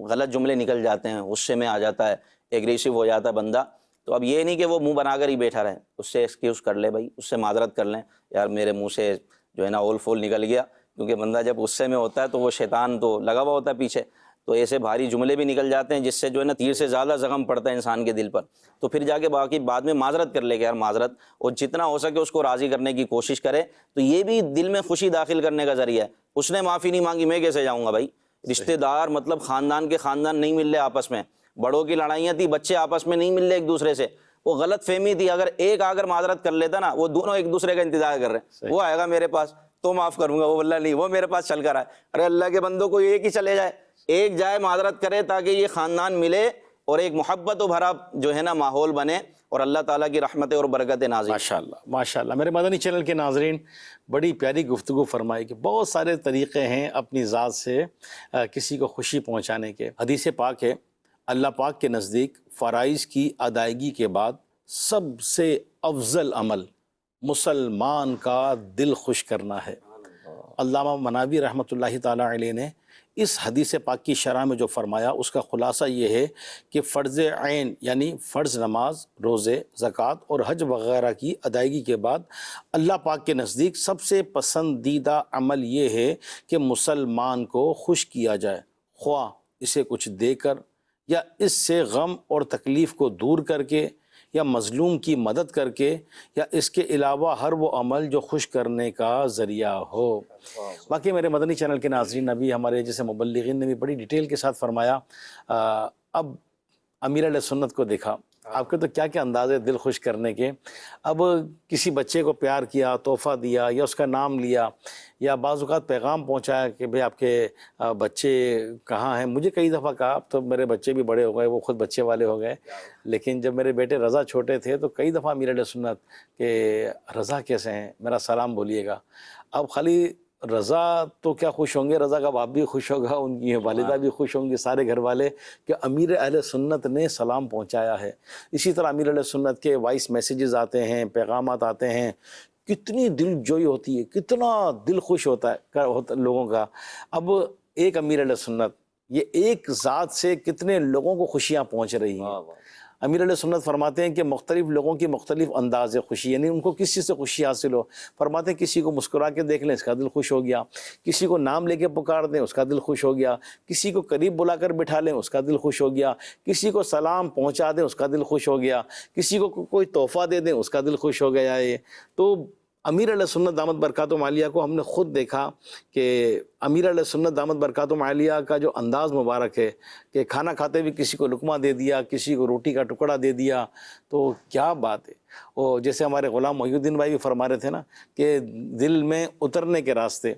غلط جملے نکل جاتے ہیں، غصے میں آ جاتا ہے، ایگریسو ہو جاتا ہے بندہ، تو اب یہ نہیں کہ وہ منہ بنا کر ہی بیٹھا رہے، اس سے ایکسکیوز کر لے بھائی، اس سے معذرت کر لیں، یار میرے منہ سے جو ہے نا اول فول نکل گیا، کیونکہ بندہ جب غصے میں ہوتا ہے تو وہ شیطان تو لگا ہوا ہوتا ہے پیچھے، تو ایسے بھاری جملے بھی نکل جاتے ہیں جس سے جو ہے نا تیر سے زیادہ زخم پڑتا ہے انسان کے دل پر، تو پھر جا کے باقی بعد میں معذرت کر لے کہ یار معذرت، اور جتنا ہو سکے اس کو راضی کرنے کی کوشش کرے، تو یہ بھی دل میں خوشی داخل کرنے کا ذریعہ ہے۔ اس نے معافی نہیں مانگی، میں کیسے جاؤں گا بھائی؟ رشتہ دار مطلب خاندان کے خاندان نہیں مل رہے آپس میں، بڑوں کی لڑائیاں تھی، بچے آپس میں نہیں مل رہے ایک دوسرے سے، وہ غلط فہمی تھی، اگر ایک آ کر معذرت کر لیتا نا، وہ دونوں ایک دوسرے کا انتظار کر رہے ہیں، وہ آئے گا میرے پاس تو معاف کروں گا، وہ واللہ نہیں، وہ میرے پاس چل کر آئے۔ ارے اللہ کے بندوں کو ایک ہی چلے جائے، ایک جائے معذرت کرے تاکہ یہ خاندان ملے اور ایک محبت و بھرا جو ہے نا ماحول بنے اور اللہ تعالیٰ کی رحمتیں اور برکتیں نازل۔ ماشاءاللہ ماشاءاللہ، میرے مدنی چینل کے ناظرین، بڑی پیاری گفتگو فرمائی کہ بہت سارے طریقے ہیں اپنی ذات سے کسی کو خوشی پہنچانے کے۔ حدیث پاک ہے، اللہ پاک کے نزدیک فرائض کی ادائیگی کے بعد سب سے افضل عمل مسلمان کا دل خوش کرنا ہے۔ علامہ مناوی رحمۃ اللہ تعالیٰ علیہ نے اس حدیث پاک کی شرح میں جو فرمایا اس کا خلاصہ یہ ہے کہ فرض عین یعنی فرض نماز، روزے، زکوٰۃ اور حج وغیرہ کی ادائیگی کے بعد اللہ پاک کے نزدیک سب سے پسندیدہ عمل یہ ہے کہ مسلمان کو خوش کیا جائے، خواہ اسے کچھ دے کر یا اس سے غم اور تکلیف کو دور کر کے یا مظلوم کی مدد کر کے یا اس کے علاوہ ہر وہ عمل جو خوش کرنے کا ذریعہ ہو۔ باقی میرے مدنی چینل کے ناظرین، ابھی ہمارے جیسے مبلغین نے بھی بڑی ڈیٹیل کے ساتھ فرمایا۔ اب امیر علیہ سنت کو دیکھا، آپ کے تو کیا کیا انداز ہے دل خوش کرنے کے۔ اب کسی بچے کو پیار کیا، تحفہ دیا یا اس کا نام لیا یا بعض اوقات پیغام پہنچایا کہ بھئی آپ کے بچے کہاں ہیں۔ مجھے کئی دفعہ کہا، اب تو میرے بچے بھی بڑے ہو گئے، وہ خود بچے والے ہو گئے، لیکن جب میرے بیٹے رضا چھوٹے تھے تو کئی دفعہ امیر علیہ سنت کہ رضا کیسے ہیں، میرا سلام بولیے گا۔ اب خالی رضا تو کیا خوش ہوں گے، رضا کا باپ بھی خوش ہوگا، ان کی والدہ بھی خوش ہوں گی، سارے گھر والے کہ امیر اہل سنت نے سلام پہنچایا ہے۔ اسی طرح امیر اہل سنت کے وائس میسیجز آتے ہیں، پیغامات آتے ہیں، کتنی دل جوئی ہوتی ہے، کتنا دل خوش ہوتا ہے لوگوں کا۔ اب ایک امیر اہل سنت، یہ ایک ذات سے کتنے لوگوں کو خوشیاں پہنچ رہی ہیں۔ امیر علیہ سنت فرماتے ہیں کہ مختلف لوگوں کی مختلف انداز خوشی، یعنی ان کو کس چیز سے خوشی حاصل ہو۔ فرماتے ہیں کسی کو مسکرا کے دیکھ لیں، اس کا دل خوش ہو گیا، کسی کو نام لے کے پکار دیں، اس کا دل خوش ہو گیا، کسی کو قریب بلا کر بٹھا لیں، اس کا دل خوش ہو گیا، کسی کو سلام پہنچا دیں، اس کا دل خوش ہو گیا، کسی کو کوئی تحفہ دے دیں، اس کا دل خوش ہو گیا۔ یہ تو امیر علیہ سنت دامت برکاتہم عالیہ کو ہم نے خود دیکھا کہ امیر علیہ سنت دامت برکاتہم عالیہ کا جو انداز مبارک ہے کہ کھانا کھاتے بھی کسی کو لقمہ دے دیا، کسی کو روٹی کا ٹکڑا دے دیا، تو کیا بات ہے۔ اور جیسے ہمارے غلام محی الدین بھائی بھی فرما رہے تھے نا کہ دل میں اترنے کے راستے،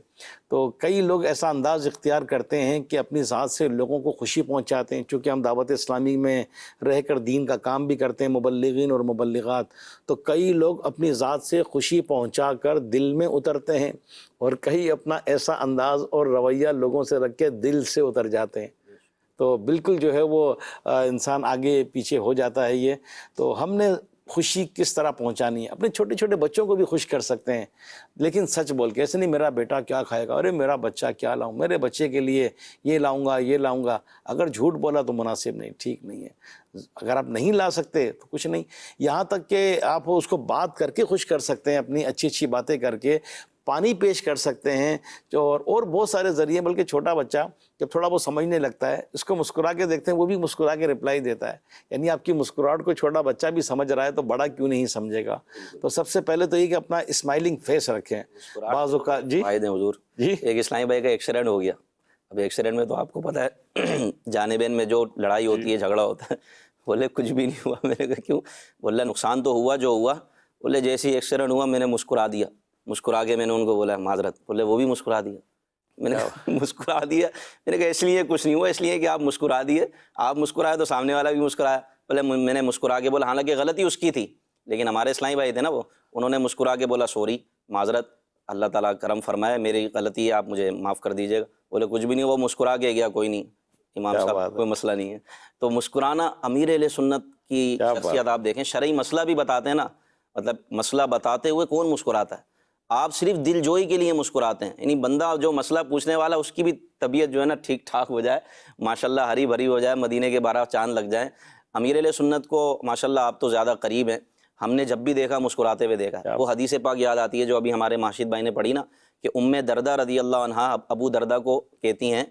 تو کئی لوگ ایسا انداز اختیار کرتے ہیں کہ اپنی ذات سے لوگوں کو خوشی پہنچاتے ہیں۔ چونکہ ہم دعوت اسلامی میں رہ کر دین کا کام بھی کرتے ہیں، مبلغین اور مبلغات، تو کئی لوگ اپنی ذات سے خوشی پہنچا کر دل میں اترتے ہیں، اور کئی اپنا ایسا انداز اور رویہ لوگوں سے رکھ کے دل سے اتر جاتے ہیں۔ تو بالکل جو ہے وہ انسان آگے پیچھے ہو جاتا ہے۔ یہ تو ہم نے خوشی کس طرح پہنچانی ہے، اپنے چھوٹے چھوٹے بچوں کو بھی خوش کر سکتے ہیں، لیکن سچ بول کے، ایسے نہیں میرا بیٹا کیا کھائے گا، ارے میرا بچہ کیا لاؤں، میرے بچے کے لیے یہ لاؤں گا یہ لاؤں گا۔ اگر جھوٹ بولا تو مناسب نہیں، ٹھیک نہیں ہے۔ اگر آپ نہیں لا سکتے تو کچھ نہیں، یہاں تک کہ آپ اس کو بات کر کے خوش کر سکتے ہیں، اپنی اچھی اچھی باتیں کر کے پانی پیش کر سکتے ہیں، اور بہت سارے ذریعے۔ بلکہ چھوٹا بچہ جب تھوڑا وہ سمجھنے لگتا ہے، اس کو مسکرا کے دیکھتے ہیں، وہ بھی مسکرا کے رپلائی دیتا ہے۔ یعنی آپ کی مسکراہٹ کو چھوٹا بچہ بھی سمجھ رہا ہے تو بڑا کیوں نہیں سمجھے گا۔ تو سب سے پہلے تو یہ کہ اپنا اسمائلنگ فیس رکھیں۔ بعض اوقات جی فائدے حضور، جی ایک اسلامی بھائی کا ایکسیڈنٹ ہو گیا۔ اب ایکسیڈنٹ میں تو آپ کو پتہ ہے جانبین میں جو لڑائی ہوتی ہے، جھگڑا ہوتا ہے۔ بولے کچھ بھی نہیں ہوا۔ میں نے کہا کیوں؟ بولے نقصان تو ہوا جو ہوا۔ بولے جیسے ہی ایکسیڈنٹ ہوا میں نے مسکرا دیا، مسکرا کے میں نے ان کو بولا معذرت۔ بولے وہ بھی مسکرا دیا۔ میں نے مسکرا دیا۔ میں نے کہا اس لیے کچھ نہیں ہوا، اس لیے کہ آپ مسکرا دیے، آپ مسکرائے تو سامنے والا بھی مسکرایا۔ بولے میں نے مسکرا کے بولا، حالانکہ غلطی اس کی تھی، لیکن ہمارے اسلامی بھائی تھے نا وہ، انہوں نے مسکرا کے بولا سوری، معذرت، اللہ تعالیٰ کرم فرمائے، میری غلطی ہے، آپ مجھے معاف کر دیجیے گا۔ بولے کچھ بھی نہیں، وہ مسکرا کے گیا، کوئی نہیں امام صاحب، کوئی مسئلہ نہیں ہے۔ تو مسکرانا امیر اہل سنت کی شخصیت آپ دیکھیں، شرعی مسئلہ بھی بتاتے ہیں نا، مطلب مسئلہ بتاتے ہوئے کون مسکراتا ہے؟ آپ صرف دل جوئی کے لیے مسکراتے ہیں، یعنی بندہ جو مسئلہ پوچھنے والا اس کی بھی طبیعت جو ہے نا ٹھیک ٹھاک ہو جائے، ماشاءاللہ ہری بھری ہو جائے، مدینے کے 12 چاند لگ جائیں۔ امیر علیہ سنت کو ماشاءاللہ آپ تو زیادہ قریب ہیں، ہم نے جب بھی دیکھا مسکراتے ہوئے دیکھا ہے۔ وہ حدیث پاک یاد آتی ہے جو ابھی ہمارے ماشد بھائی نے پڑھی نا، کہ ام دردہ رضی اللہ عنہا ابو دردہ کو کہتی ہیں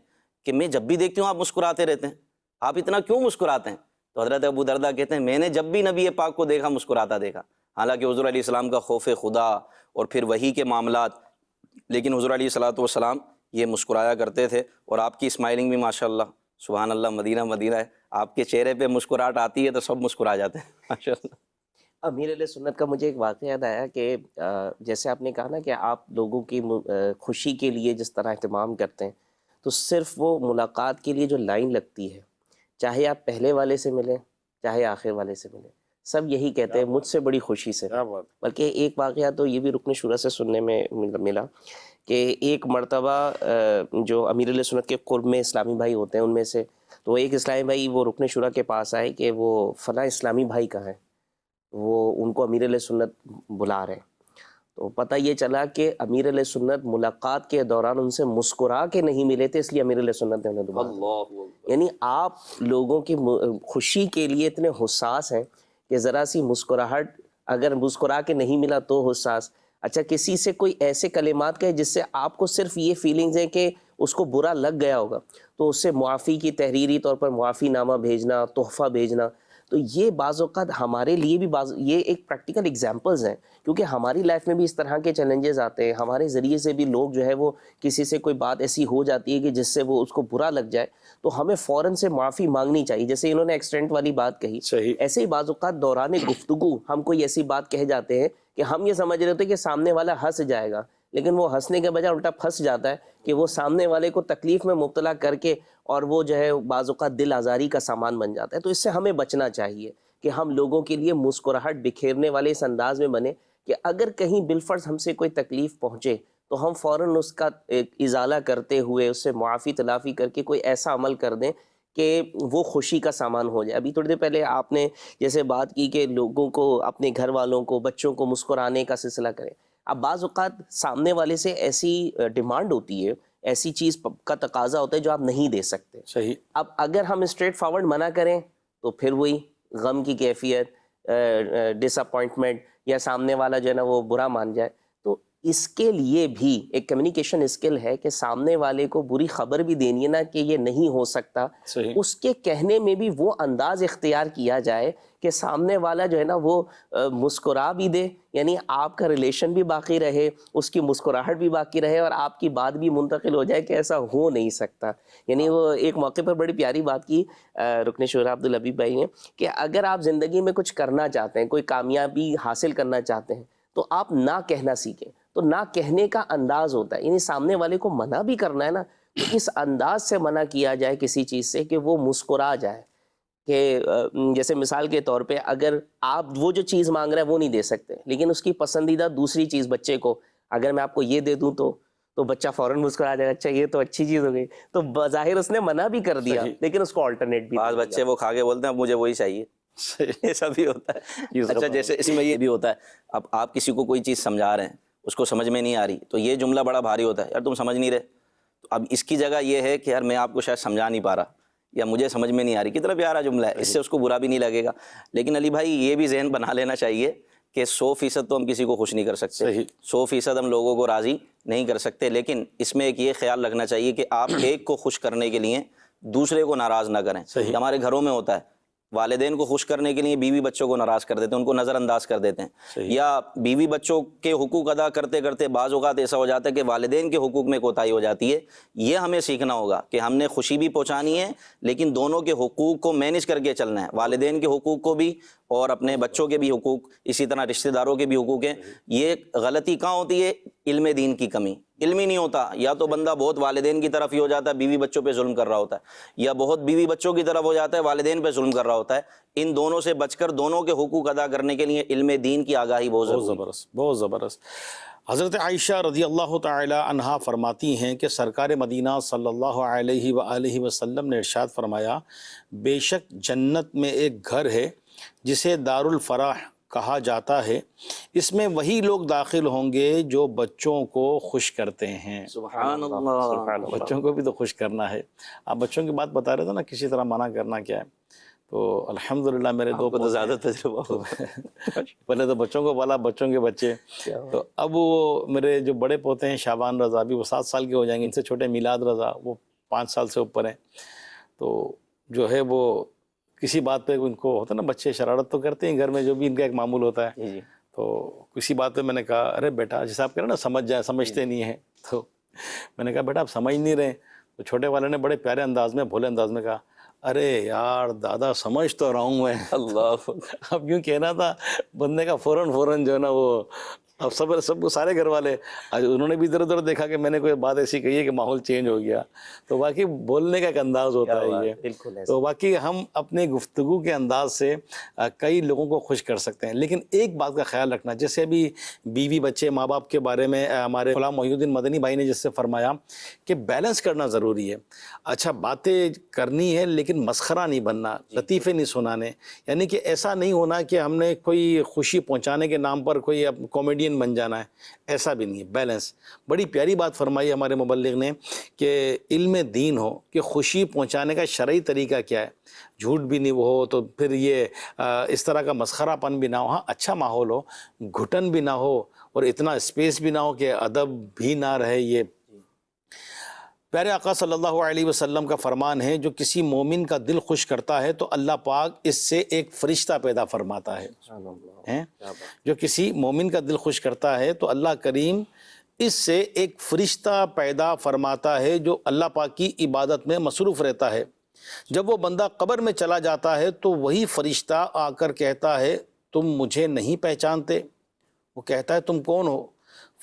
کہ میں جب بھی دیکھتی ہوں آپ مسکراتے رہتے ہیں، آپ اتنا کیوں مسکراتے ہیں؟ تو حضرت ابو دردہ کہتے ہیں میں نے جب بھی نبی پاک کو دیکھا مسکراتا دیکھا۔ حالانکہ حضور علیہ السلام کا خوف خدا اور پھر وحی کے معاملات، لیکن حضور علیہ الصلوۃ والسلام یہ مسکرایا کرتے تھے، اور آپ کی اسمائلنگ بھی ماشاءاللہ سبحان اللہ، مدینہ مدینہ ہے، آپ کے چہرے پہ مسکراہٹ آتی ہے تو سب مسکرا جاتے ہیں ماشاءاللہ۔ امیر علیہ سنت کا مجھے ایک واقعہ یاد آیا کہ جیسے آپ نے کہا نا کہ آپ لوگوں کی خوشی کے لیے جس طرح اہتمام کرتے ہیں، تو صرف وہ ملاقات کے لیے جو لائن لگتی ہے، چاہے آپ پہلے والے سے ملیں چاہے آخر والے سے ملیں، سب یہی کہتے ہیں مجھ سے بڑی خوشی سے۔ بلکہ ایک واقعہ تو یہ بھی رکن شورا سے سننے میں ملا کہ ایک مرتبہ جو امیر علیہ سنت کے قرب میں اسلامی بھائی ہوتے ہیں ان میں سے، تو ایک اسلامی بھائی وہ رکن شورا کے پاس آئے کہ وہ فلاں اسلامی بھائی کہاں ہیں، وہ ان کو امیر علیہ سنت بلا رہے ہیں۔ تو پتہ یہ چلا کہ امیر علیہ سنت ملاقات کے دوران ان سے مسکرا کے نہیں ملے تھے، اس لیے امیر علیہ سنت نے انہیں دوبارہ، یعنی آپ لوگوں کی خوشی کے لیے اتنے حساس ہیں کہ ذرا سی مسکراہٹ، اگر مسکرا کے نہیں ملا تو حساس۔ اچھا کسی سے کوئی ایسے کلمات کہے جس سے آپ کو صرف یہ فیلنگز ہیں کہ اس کو برا لگ گیا ہوگا، تو اس سے معافی کی تحریری طور پر معافی نامہ بھیجنا، تحفہ بھیجنا، تو یہ بعض اوقات ہمارے لیے بھی یہ ایک پریکٹیکل ایگزامپلز ہیں، کیونکہ ہماری لائف میں بھی اس طرح کے چیلنجز آتے ہیں، ہمارے ذریعے سے بھی لوگ جو ہے وہ کسی سے کوئی بات ایسی ہو جاتی ہے کہ جس سے وہ اس کو برا لگ جائے، تو ہمیں فوراً سے معافی مانگنی چاہیے۔ جیسے انہوں نے ایکسیڈنٹ والی بات کہی، ایسے ہی بعض اوقات دوران گفتگو ہم کوئی ایسی بات کہہ جاتے ہیں کہ ہم یہ سمجھ رہے ہوتے ہیں کہ سامنے والا ہنس جائے گا، لیکن وہ ہنسنے کے بجائے الٹا پھنس جاتا ہے کہ وہ سامنے والے کو تکلیف میں مبتلا کر کے، اور وہ جو ہے بعض اوقات دل آزاری کا سامان بن جاتا ہے۔ تو اس سے ہمیں بچنا چاہیے کہ ہم لوگوں کے لیے مسکراہٹ بکھیرنے والے اس انداز میں بنے کہ اگر کہیں بالفرض ہم سے کوئی تکلیف پہنچے تو ہم فوراً اس کا ازالہ کرتے ہوئے اس سے معافی تلافی کر کے کوئی ایسا عمل کر دیں کہ وہ خوشی کا سامان ہو جائے۔ ابھی تھوڑی دیر پہلے آپ نے جیسے بات کی کہ لوگوں کو، اپنے گھر والوں کو، بچوں کو مسکرانے کا سلسلہ کریں۔ اب بعض اوقات سامنے والے سے ایسی ڈیمانڈ ہوتی ہے، ایسی چیز کا تقاضا ہوتا ہے جو آپ نہیں دے سکتے۔ صحیح۔ اب اگر ہم اسٹریٹ فارورڈ منع کریں تو پھر وہی غم کی کیفیت، ڈس اپوائنٹمنٹ، یا سامنے والا جو ہے نا وہ برا مان جائے۔ تو اس کے لیے بھی ایک کمیونیکیشن اسکل ہے کہ سامنے والے کو بری خبر بھی دینی ہے نا کہ یہ نہیں ہو سکتا، اس کے کہنے میں بھی وہ انداز اختیار کیا جائے کہ سامنے والا جو ہے نا وہ مسکرا بھی دے، یعنی آپ کا ریلیشن بھی باقی رہے، اس کی مسکراہٹ بھی باقی رہے، اور آپ کی بات بھی منتقل ہو جائے کہ ایسا ہو نہیں سکتا۔ یعنی وہ ایک موقع پر بڑی پیاری بات کی رکن شورا عبدالحبیب بھائی نے کہ اگر آپ زندگی میں کچھ کرنا چاہتے ہیں، کوئی کامیابی حاصل کرنا چاہتے ہیں، تو آپ نہ کہنا سیکھیں۔ تو نہ کہنے کا انداز ہوتا ہے، یعنی سامنے والے کو منع بھی کرنا ہے نا، تو اس انداز سے منع کیا جائے کسی چیز سے کہ وہ مسکرا جائے، کہ جیسے مثال کے طور پہ اگر آپ وہ جو چیز مانگ رہے ہیں وہ نہیں دے سکتے، لیکن اس کی پسندیدہ دوسری چیز بچے کو اگر میں آپ کو یہ دے دوں تو بچہ فوراً مسکرا جائے، اچھا یہ تو اچھی چیز ہو گئی، تو بظاہر اس نے منع بھی کر دیا لیکن اس کو آلٹرنیٹ بھی۔ بعض بچے وہ کھا کے بولتے ہیں مجھے وہی چاہیے، ایسا بھی ہوتا ہے۔ اچھا جیسے اس میں یہ بھی ہوتا ہے، اب آپ کسی کو کوئی چیز سمجھا رہے ہیں، اس کو سمجھ میں نہیں آ رہی، تو یہ جملہ بڑا بھاری ہوتا ہے، یار تم سمجھ نہیں رہے۔ تو اب اس کی جگہ یہ ہے کہ یار میں آپ کو شاید سمجھا نہیں پا رہا، یا مجھے سمجھ میں نہیں آ رہی، کتنا پیارا جملہ ہے، اس سے اس کو برا بھی نہیں لگے گا۔ لیکن علی بھائی یہ بھی ذہن بنا لینا چاہیے کہ 100% تو ہم کسی کو خوش نہیں کر سکتے، 100% ہم لوگوں کو راضی نہیں کر سکتے، لیکن اس میں ایک یہ خیال رکھنا چاہیے کہ آپ ایک کو خوش کرنے کے لیے دوسرے کو ناراض نہ کریں۔ ہمارے گھروں میں ہوتا ہے، والدین کو خوش کرنے کے لیے بیوی بچوں کو ناراض کر دیتے ہیں، ان کو نظر انداز کر دیتے ہیں، یا بیوی بچوں کے حقوق ادا کرتے کرتے بعض اوقات ایسا ہو جاتا ہے کہ والدین کے حقوق میں کوتاہی ہو جاتی ہے۔ یہ ہمیں سیکھنا ہوگا کہ ہم نے خوشی بھی پہنچانی ہے لیکن دونوں کے حقوق کو مینیج کر کے چلنا ہے، والدین کے حقوق کو بھی اور اپنے بچوں کے بھی حقوق، اسی طرح رشتہ داروں کے بھی حقوق ہیں۔ یہ غلطی کہاں ہوتی ہے؟ علم دین کی کمی، علم ہی نہیں ہوتا، یا تو بندہ بہت والدین کی طرف ہی ہو جاتا ہے، بیوی بچوں پہ ظلم کر رہا ہوتا ہے، یا بہت بیوی بچوں کی طرف ہو جاتا ہے، والدین پہ ظلم کر رہا ہوتا ہے۔ ان دونوں سے بچ کر دونوں کے حقوق ادا کرنے کے لیے علم دین کی آگاہی بہت ضروری ہے۔ بہت زبردست۔ حضرت عائشہ رضی اللہ تعالی عنہا فرماتی ہیں کہ سرکار مدینہ صلی اللہ علیہ وآلہ وسلم نے ارشاد فرمایا، بے شک جنت میں ایک گھر ہے جسے دار الفرح کہا جاتا ہے، اس میں وہی لوگ داخل ہوں گے جو بچوں کو خوش کرتے ہیں۔ سبحان اللہ، بچوں کو بھی تو خوش کرنا ہے۔ آپ بچوں کی بات بتا رہے تھے نا، کسی طرح منع کرنا کیا ہے، تو الحمدللہ میرے دو تو زیادہ تجربہ ہو، پہلے تو بچوں کو بالا، بچوں کے بچے، تو اب وہ میرے جو بڑے پوتے ہیں شعبان رضا، بھی وہ 7 سال کے ہو جائیں گے، ان سے چھوٹے میلاد رضا، وہ 5 سال سے اوپر ہیں، تو جو ہے وہ کسی بات پہ ان کو ہوتا ہے نا، بچے شرارت تو کرتے ہیں گھر میں، جو بھی ان کا ایک معمول ہوتا ہے، تو کسی بات پہ میں نے کہا ارے بیٹا، جیسے آپ کہہ رہے نا سمجھ جائیں، سمجھتے نہیں ہیں، تو میں نے کہا بیٹا آپ سمجھ نہیں رہے، تو چھوٹے والے نے بڑے پیارے انداز میں، بھولے انداز میں کہا ارے یار دادا سمجھ تو رہا ہوں میں۔ اللہ، اب یوں کہنا تھا بندے کا فوراً جو ہے نا وہ، اب سب کو سارے گھر والے انہوں نے بھی ادھر ادھر دیکھا کہ میں نے کوئی بات ایسی کہی ہے کہ ماحول چینج ہو گیا، تو واقعی بولنے کا ایک انداز ہوتا ہے یہ، تو واقعی ہم اپنے گفتگو کے انداز سے کئی لوگوں کو خوش کر سکتے ہیں۔ لیکن ایک بات کا خیال رکھنا، جیسے ابھی بیوی بچے ماں باپ کے بارے میں ہمارے غلام محی الدین مدنی بھائی نے جس سے فرمایا کہ بیلنس کرنا ضروری ہے، اچھا باتیں کرنی ہے لیکن مسخرہ نہیں بننا، لطیفے نہیں سنانے، یعنی کہ ایسا نہیں ہونا کہ ہم نے کوئی خوشی پہنچانے کے نام پر کوئی کامیڈین بن جانا ہے، ایسا بھی نہیں ہے، بیلنس۔ بڑی پیاری بات فرمائی ہمارے مبلغ نے کہ علم دین ہو کہ خوشی پہنچانے کا شرعی طریقہ کیا ہے، جھوٹ بھی نہیں وہ ہو، تو پھر یہ اس طرح کا مسخرہ پن بھی نہ ہو، ہاں اچھا ماحول ہو، گھٹن بھی نہ ہو، اور اتنا اسپیس بھی نہ ہو کہ ادب بھی نہ رہے۔ یہ پیارے آقا صلی اللہ علیہ وسلم کا فرمان ہے، جو کسی مومن کا دل خوش کرتا ہے تو اللہ پاک اس سے ایک فرشتہ پیدا فرماتا ہے۔ جو کسی مومن کا دل خوش کرتا ہے تو اللہ کریم اس سے ایک فرشتہ پیدا فرماتا ہے جو اللہ پاک کی عبادت میں مصروف رہتا ہے۔ جب وہ بندہ قبر میں چلا جاتا ہے تو وہی فرشتہ آ کر کہتا ہے تم مجھے نہیں پہچانتے؟ وہ کہتا ہے تم کون ہو؟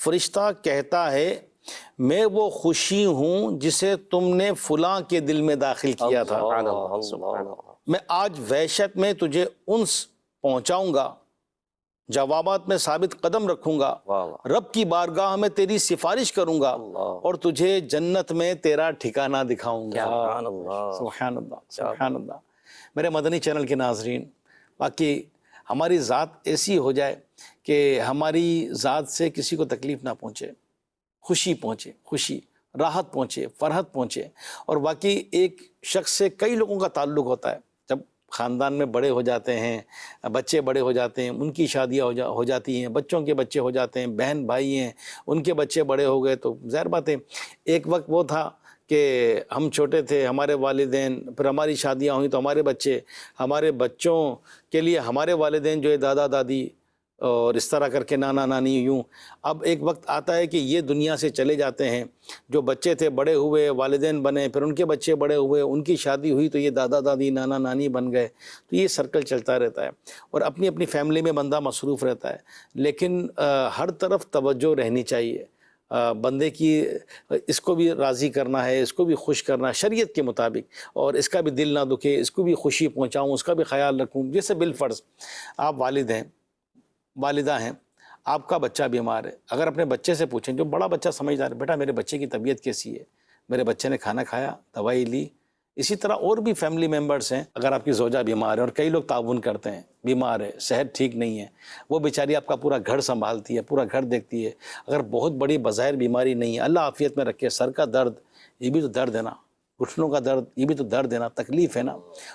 فرشتہ کہتا ہے میں وہ خوشی ہوں جسے تم نے فلاں کے دل میں داخل کیا تھا، میں آج وحشت میں تجھے انس پہنچاؤں گا، جوابات میں ثابت قدم رکھوں گا، رب کی بارگاہ میں تیری سفارش کروں گا، اور تجھے جنت میں تیرا ٹھکانہ دکھاؤں گا۔ سبحان اللہ، سبحان اللہ۔ میرے مدنی چینل کے ناظرین، باقی ہماری ذات ایسی ہو جائے کہ ہماری ذات سے کسی کو تکلیف نہ پہنچے، خوشی پہنچے، خوشی، راحت پہنچے، فرحت پہنچے۔ اور واقعی ایک شخص سے کئی لوگوں کا تعلق ہوتا ہے، جب خاندان میں بڑے ہو جاتے ہیں، بچے بڑے ہو جاتے ہیں، ان کی شادیاں ہو جاتی ہیں، بچوں کے بچے ہو جاتے ہیں، بہن بھائی ہیں ان کے بچے بڑے ہو گئے، تو ظاہر بات ہے ایک وقت وہ تھا کہ ہم چھوٹے تھے، ہمارے والدین، پھر ہماری شادیاں ہوئیں تو ہمارے بچے، ہمارے بچوں کے لیے ہمارے والدین جو ہے دادا دادی، اور اس طرح کر کے نانا نانی یوں. اب ایک وقت آتا ہے کہ یہ دنیا سے چلے جاتے ہیں، جو بچے تھے بڑے ہوئے، والدین بنے، پھر ان کے بچے بڑے ہوئے، ان کی شادی ہوئی تو یہ دادا دادی نانا نانی بن گئے. تو یہ سرکل چلتا رہتا ہے اور اپنی اپنی فیملی میں بندہ مصروف رہتا ہے. لیکن ہر طرف توجہ رہنی چاہیے. بندے کی اس کو بھی راضی کرنا ہے، اس کو بھی خوش کرنا ہے شریعت کے مطابق، اور اس کا بھی دل نہ دکھے، اس کو بھی خوشی پہنچاؤں، اس کا بھی خیال رکھوں. جیسے بالفرض آپ والد ہیں، والدہ ہیں، آپ کا بچہ بیمار ہے، اگر اپنے بچے سے پوچھیں، جو بڑا بچہ سمجھدار ہے، بیٹا میرے بچے کی طبیعت کیسی ہے، میرے بچے نے کھانا کھایا، دوائی لی. اسی طرح اور بھی فیملی ممبرز ہیں، اگر آپ کی زوجہ بیمار ہے، اور کئی لوگ تعاون کرتے ہیں، بیمار ہے، صحت ٹھیک نہیں ہے، وہ بیچاری آپ کا پورا گھر سنبھالتی ہے، پورا گھر دیکھتی ہے. اگر بہت بڑی بظاہر بیماری نہیں ہے، اللہ عافیت میں رکھے، سر کا درد یہ بھی تو درد ہے نا، گھٹنوں کا درد یہ بھی تو درد ہے نا، تکلیف ہے نا.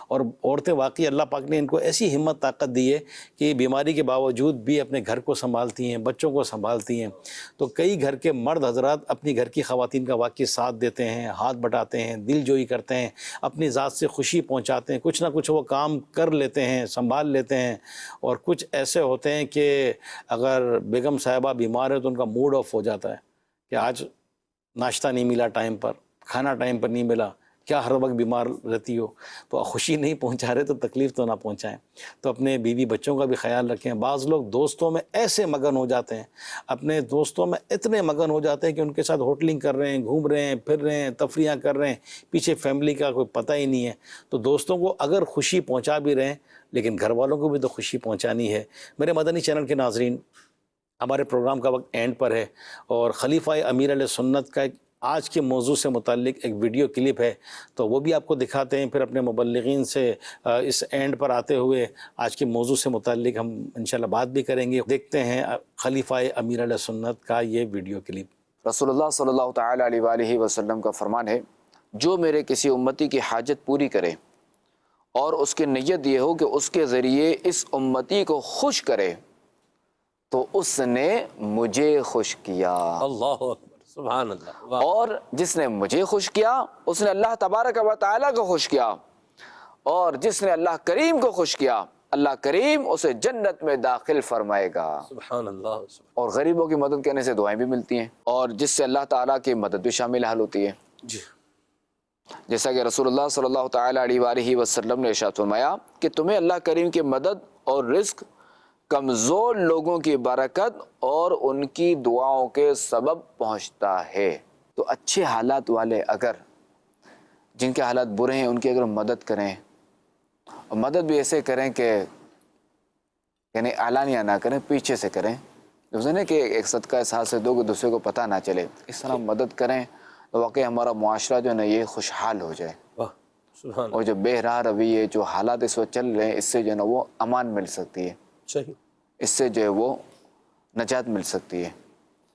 اور عورتیں واقعی اللہ پاک نے ان کو ایسی ہمت طاقت دی ہے کہ بیماری کے باوجود بھی اپنے گھر کو سنبھالتی ہیں، بچوں کو سنبھالتی ہیں. تو کئی گھر کے مرد حضرات اپنی گھر کی خواتین کا واقعی ساتھ دیتے ہیں، ہاتھ بٹاتے ہیں، دل جوئی کرتے ہیں، اپنی ذات سے خوشی پہنچاتے ہیں، کچھ نہ کچھ وہ کام کر لیتے ہیں، سنبھال لیتے ہیں. اور کچھ ایسے ہوتے ہیں کہ اگر بیگم صاحبہ بیمار ہے تو ان کا موڈ آف ہو جاتا ہے کہ آج ناشتہ نہیں ملا ٹائم پر، کھانا ٹائم پر نہیں ملا، کیا ہر وقت بیمار رہتی ہو. تو خوشی نہیں پہنچا رہے تو تکلیف تو نہ پہنچائیں. تو اپنے بیوی بچوں کا بھی خیال رکھیں. بعض لوگ دوستوں میں ایسے مگن ہو جاتے ہیں، اپنے دوستوں میں اتنے مگن ہو جاتے ہیں کہ ان کے ساتھ ہوٹلنگ کر رہے ہیں، گھوم رہے ہیں، پھر رہے ہیں، تفریحاں کر رہے ہیں، پیچھے فیملی کا کوئی پتہ ہی نہیں ہے. تو دوستوں کو اگر خوشی پہنچا بھی رہے ہیں لیکن گھر والوں کو بھی تو خوشی پہنچانی ہے. میرے مدنی چینل کے ناظرین، ہمارے پروگرام کا وقت اینڈ پر ہے، اور خلیفہ امیر علیہ سنت کا ایک آج کے موضوع سے متعلق ایک ویڈیو کلپ ہے، تو وہ بھی آپ کو دکھاتے ہیں. پھر اپنے مبلغین سے اس اینڈ پر آتے ہوئے آج کے موضوع سے متعلق ہم انشاءاللہ بات بھی کریں گے. دیکھتے ہیں خلیفہ امیر علیہ سنت کا یہ ویڈیو کلپ. رسول اللہ صلی اللہ تعالیٰ علیہ وآلہ وسلم کا فرمان ہے، جو میرے کسی امتی کی حاجت پوری کرے اور اس کی نیت یہ ہو کہ اس کے ذریعے اس امتی کو خوش کرے تو اس نے مجھے خوش کیا. اللہ اکبر، سبحان اللہ. واہ. اور جس نے مجھے خوش کیا اس نے اللہ تبارک و تعالیٰ کو خوش کیا، اور جس نے اللہ کریم کو خوش کیا اللہ کریم اسے جنت میں داخل فرمائے گا. سبحان اللہ. اور غریبوں کی مدد کرنے سے دعائیں بھی ملتی ہیں، اور جس سے اللہ تعالیٰ کی مدد بھی شامل حال ہوتی ہے. جی. جیسا کہ رسول اللہ صلی اللہ تعالیٰ علیہ وآلہ وسلم نے ارشاد فرمایا کہ تمہیں اللہ کریم کی مدد اور رزق کمزور لوگوں کی برکت اور ان کی دعاؤں کے سبب پہنچتا ہے. تو اچھے حالات والے اگر، جن کے حالات برے ہیں، ان کی اگر مدد کریں، اور مدد بھی ایسے کریں کہ یعنی اعلانیہ نہ کریں، پیچھے سے کریں. جو کہ ایک صدقہ اس حال سے دو کہ دوسرے کو پتہ نہ چلے، اس طرح مدد کریں تو واقعی ہمارا معاشرہ جو ہے نا یہ خوشحال ہو جائے. واہ. سبحان اللہ. اور جو بے راہ رویے، جو حالات اس وقت چل رہے ہیں، اس سے جو ہے نا وہ امان مل سکتی ہے، صحیح. اس سے جو ہے وہ نجات مل سکتی ہے.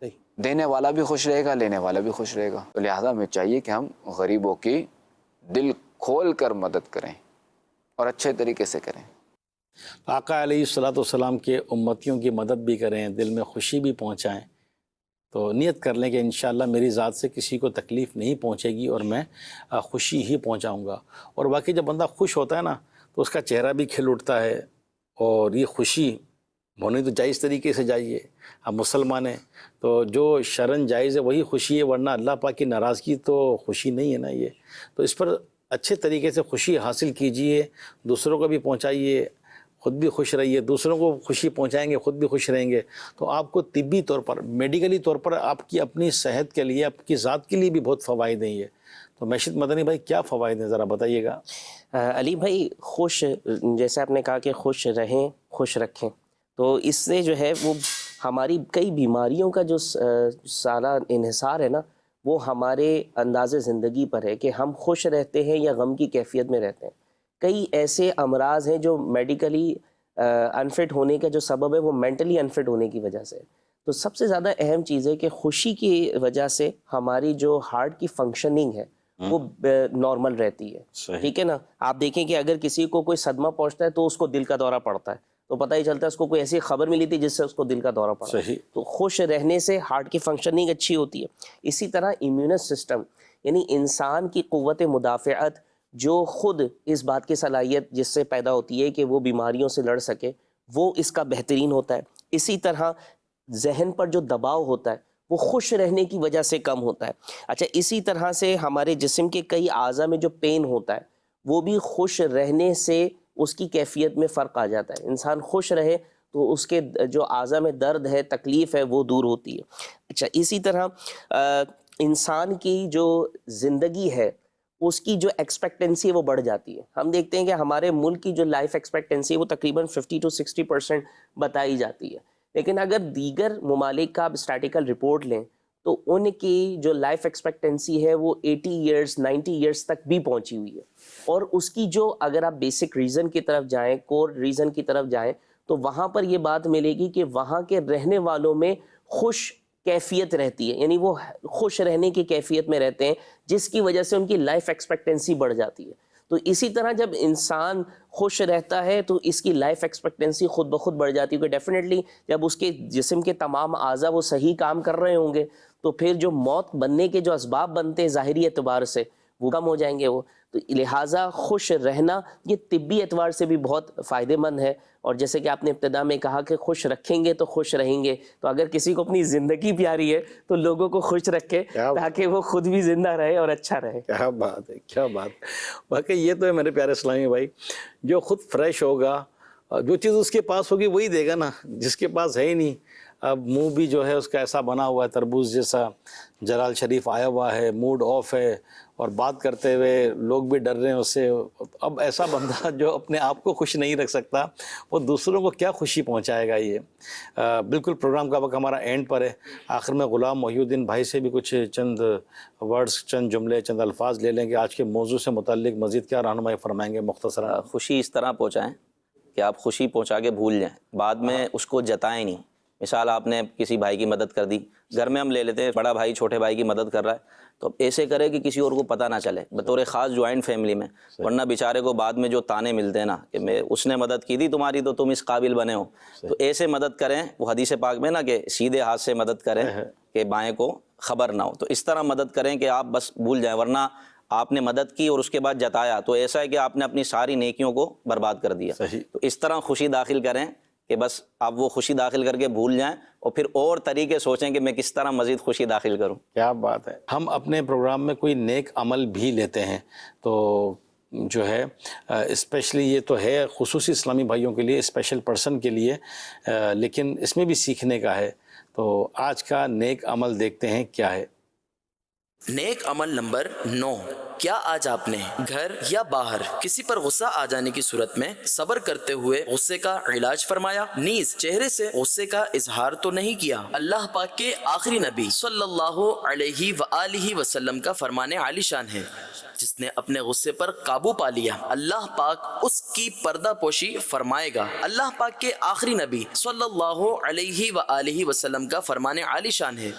صحیح. دینے والا بھی خوش رہے گا، لینے والا بھی خوش رہے گا. تو لہٰذا ہمیں چاہیے کہ ہم غریبوں کی دل کھول کر مدد کریں اور اچھے طریقے سے کریں. آقا علیہ الصلوۃ والسلام کے امتیوں کی مدد بھی کریں، دل میں خوشی بھی پہنچائیں. تو نیت کر لیں کہ انشاءاللہ میری ذات سے کسی کو تکلیف نہیں پہنچے گی اور میں خوشی ہی پہنچاؤں گا. اور واقعی جب بندہ خوش ہوتا ہے نا تو اس کا چہرہ بھی کھل اٹھتا ہے، اور یہ خوشی ہونی تو جائز طریقے سے جائیے. ہم مسلمان ہیں تو جو شرعاً جائز ہے وہی خوشی ہے، ورنہ اللہ پاک کی ناراضگی تو خوشی نہیں ہے نا یہ. تو اس پر اچھے طریقے سے خوشی حاصل کیجئے، دوسروں کو بھی پہنچائیے، خود بھی خوش رہیے. دوسروں کو خوشی پہنچائیں گے، خود بھی خوش رہیں گے تو آپ کو طبی طور پر، میڈیکلی طور پر آپ کی اپنی صحت کے لیے، آپ کی ذات کے لیے بھی بہت فوائد ہیں یہ. تو میشت مدنی بھائی کیا فوائد ہیں ذرا بتائیے گا. علی بھائی، خوش، جیسے آپ نے کہا کہ خوش رہیں، خوش رکھیں، تو اس سے جو ہے وہ ہماری کئی بیماریوں کا جو سارا انحصار ہے نا وہ ہمارے انداز زندگی پر ہے کہ ہم خوش رہتے ہیں یا غم کی کیفیت میں رہتے ہیں. کئی ایسے امراض ہیں جو میڈیکلی انفٹ ہونے کا جو سبب ہے وہ مینٹلی انفٹ ہونے کی وجہ سے. تو سب سے زیادہ اہم چیز ہے کہ خوشی کی وجہ سے ہماری جو ہارٹ کی فنکشننگ ہے وہ نارمل رہتی ہے. ٹھیک ہے نا. آپ دیکھیں کہ اگر کسی کو کوئی صدمہ پہنچتا ہے تو اس کو دل کا دورہ پڑتا ہے, تو پتہ ہی چلتا ہے اس کو کوئی ایسی خبر ملی تھی جس سے اس کو دل کا دورہ پڑا. تو خوش رہنے سے ہارٹ کی فنکشننگ اچھی ہوتی ہے. اسی طرح امیون سسٹم, یعنی انسان کی قوت مدافعت جو خود اس بات کی صلاحیت جس سے پیدا ہوتی ہے کہ وہ بیماریوں سے لڑ سکے, وہ اس کا بہترین ہوتا ہے. اسی طرح ذہن پر جو دباؤ ہوتا ہے وہ خوش رہنے کی وجہ سے کم ہوتا ہے. اچھا, اسی طرح سے ہمارے جسم کے کئی اعضاء میں جو پین ہوتا ہے وہ بھی خوش رہنے سے اس کی کیفیت میں فرق آ جاتا ہے. انسان خوش رہے تو اس کے جو اعضاء میں درد ہے, تکلیف ہے, وہ دور ہوتی ہے. اچھا, اسی طرح انسان کی جو زندگی ہے اس کی جو ایکسپیکٹنسی ہے وہ بڑھ جاتی ہے. ہم دیکھتے ہیں کہ ہمارے ملک کی جو لائف ایکسپیکٹنسی ہے وہ تقریباً 50 to 60% بتائی جاتی ہے, لیکن اگر دیگر ممالک کا آپ اسٹیٹیکل رپورٹ لیں تو ان کی جو لائف ایکسپیکٹنسی ہے وہ 80 ایئرس 90 ایئرس تک بھی پہنچی ہوئی ہے. اور اس کی جو اگر آپ بیسک ریزن کی طرف جائیں, کور ریزن کی طرف جائیں, تو وہاں پر یہ بات ملے گی کہ وہاں کے رہنے والوں میں خوش کیفیت رہتی ہے, یعنی وہ خوش رہنے کی کیفیت میں رہتے ہیں جس کی وجہ سے ان کی لائف ایکسپیکٹنسی بڑھ جاتی ہے. تو اسی طرح جب انسان خوش رہتا ہے تو اس کی لائف ایکسپیکٹنسی خود بخود بڑھ جاتی ہے, کہ ڈیفینیٹلی جب اس کے جسم کے تمام اعضاء وہ صحیح کام کر رہے ہوں گے تو پھر جو موت بننے کے جو اسباب بنتے ہیں ظاہری اعتبار سے وہ کم ہو جائیں گے. وہ تو لہٰذا خوش رہنا یہ طبی اعتبار سے بھی بہت فائدہ مند ہے. اور جیسے کہ آپ نے ابتدا میں کہا کہ خوش رکھیں گے تو خوش رہیں گے, تو اگر کسی کو اپنی زندگی پیاری ہے تو لوگوں کو خوش رکھے تاکہ وہ خود بھی زندہ رہے اور اچھا رہے. کیا بات ہے, کیا بات. باقی یہ تو ہے میرے پیارے اسلامی بھائی, جو خود فریش ہوگا, جو چیز اس کے پاس ہوگی وہی دے گا نا, جس کے پاس ہے ہی نہیں. اب منہ بھی جو ہے اس کا ایسا بنا ہوا ہے تربوز جیسا, جلال شریف آیا ہوا ہے, موڈ آف ہے, اور بات کرتے ہوئے لوگ بھی ڈر رہے ہیں اس سے. اب ایسا بندہ جو اپنے آپ کو خوش نہیں رکھ سکتا وہ دوسروں کو کیا خوشی پہنچائے گا. یہ بالکل پروگرام کا وقت ہمارا اینڈ پر ہے. آخر میں غلام محی الدین بھائی سے بھی کچھ چند ورڈز, چند جملے, چند الفاظ لے لیں کہ آج کے موضوع سے متعلق مزید کیا رہنمائی فرمائیں گے مختصراً. خوشی اس طرح پہنچائیں کہ آپ خوشی پہنچا کے بھول جائیں, بعد میں اس کو جتائیں نہیں. مثال آپ نے کسی بھائی کی مدد کر دی, گھر میں ہم لے لیتے ہیں بڑا بھائی چھوٹے بھائی کی مدد کر رہا ہے, تو اب ایسے کرے کہ کسی اور کو پتہ نہ چلے, بطور خاص جوائنٹ فیملی میں, ورنہ بیچارے کو بعد میں جو تانے ملتے ہیں نا کہ میں اس نے مدد کی تھی تمہاری تو تم اس قابل بنے ہو. تو ایسے مدد کریں, وہ حدیث پاک میں نا کہ سیدھے ہاتھ سے مدد کریں کہ بائیں کو خبر نہ ہو, تو اس طرح مدد کریں کہ آپ بس بھول جائیں. ورنہ آپ نے مدد کی اور اس کے بعد جتایا تو ایسا ہے کہ آپ نے اپنی ساری نیکیوں کو برباد کر دیا. تو اس طرح خوشی داخل کریں کہ بس آپ وہ خوشی داخل کر کے بھول جائیں, اور پھر اور طریقے سوچیں کہ میں کس طرح مزید خوشی داخل کروں. کیا بات ہے. ہم اپنے پروگرام میں کوئی نیک عمل بھی لیتے ہیں تو جو ہے اسپیشلی یہ تو ہے خصوصی اسلامی بھائیوں کے لیے, اسپیشل پرسن کے لیے, لیکن اس میں بھی سیکھنے کا ہے. تو آج کا نیک عمل دیکھتے ہیں کیا ہے. نیک عمل نمبر 9. کیا آج آپ نے گھر یا باہر کسی پر غصہ آ جانے کی صورت میں صبر کرتے ہوئے غصے کا علاج فرمایا, نیز چہرے سے غصے کا اظہار تو نہیں کیا؟ اللہ پاک کے آخری نبی صلی اللہ علیہ وآلہ وسلم کا فرمان عالی شان ہے, جس نے اپنے غصے پر قابو پا لیا اللہ پاک اس کی پردہ پوشی فرمائے گا. اللہ پاک کے آخری نبی صلی اللہ علیہ وآلہ وسلم کا فرمان عالی شان ہے,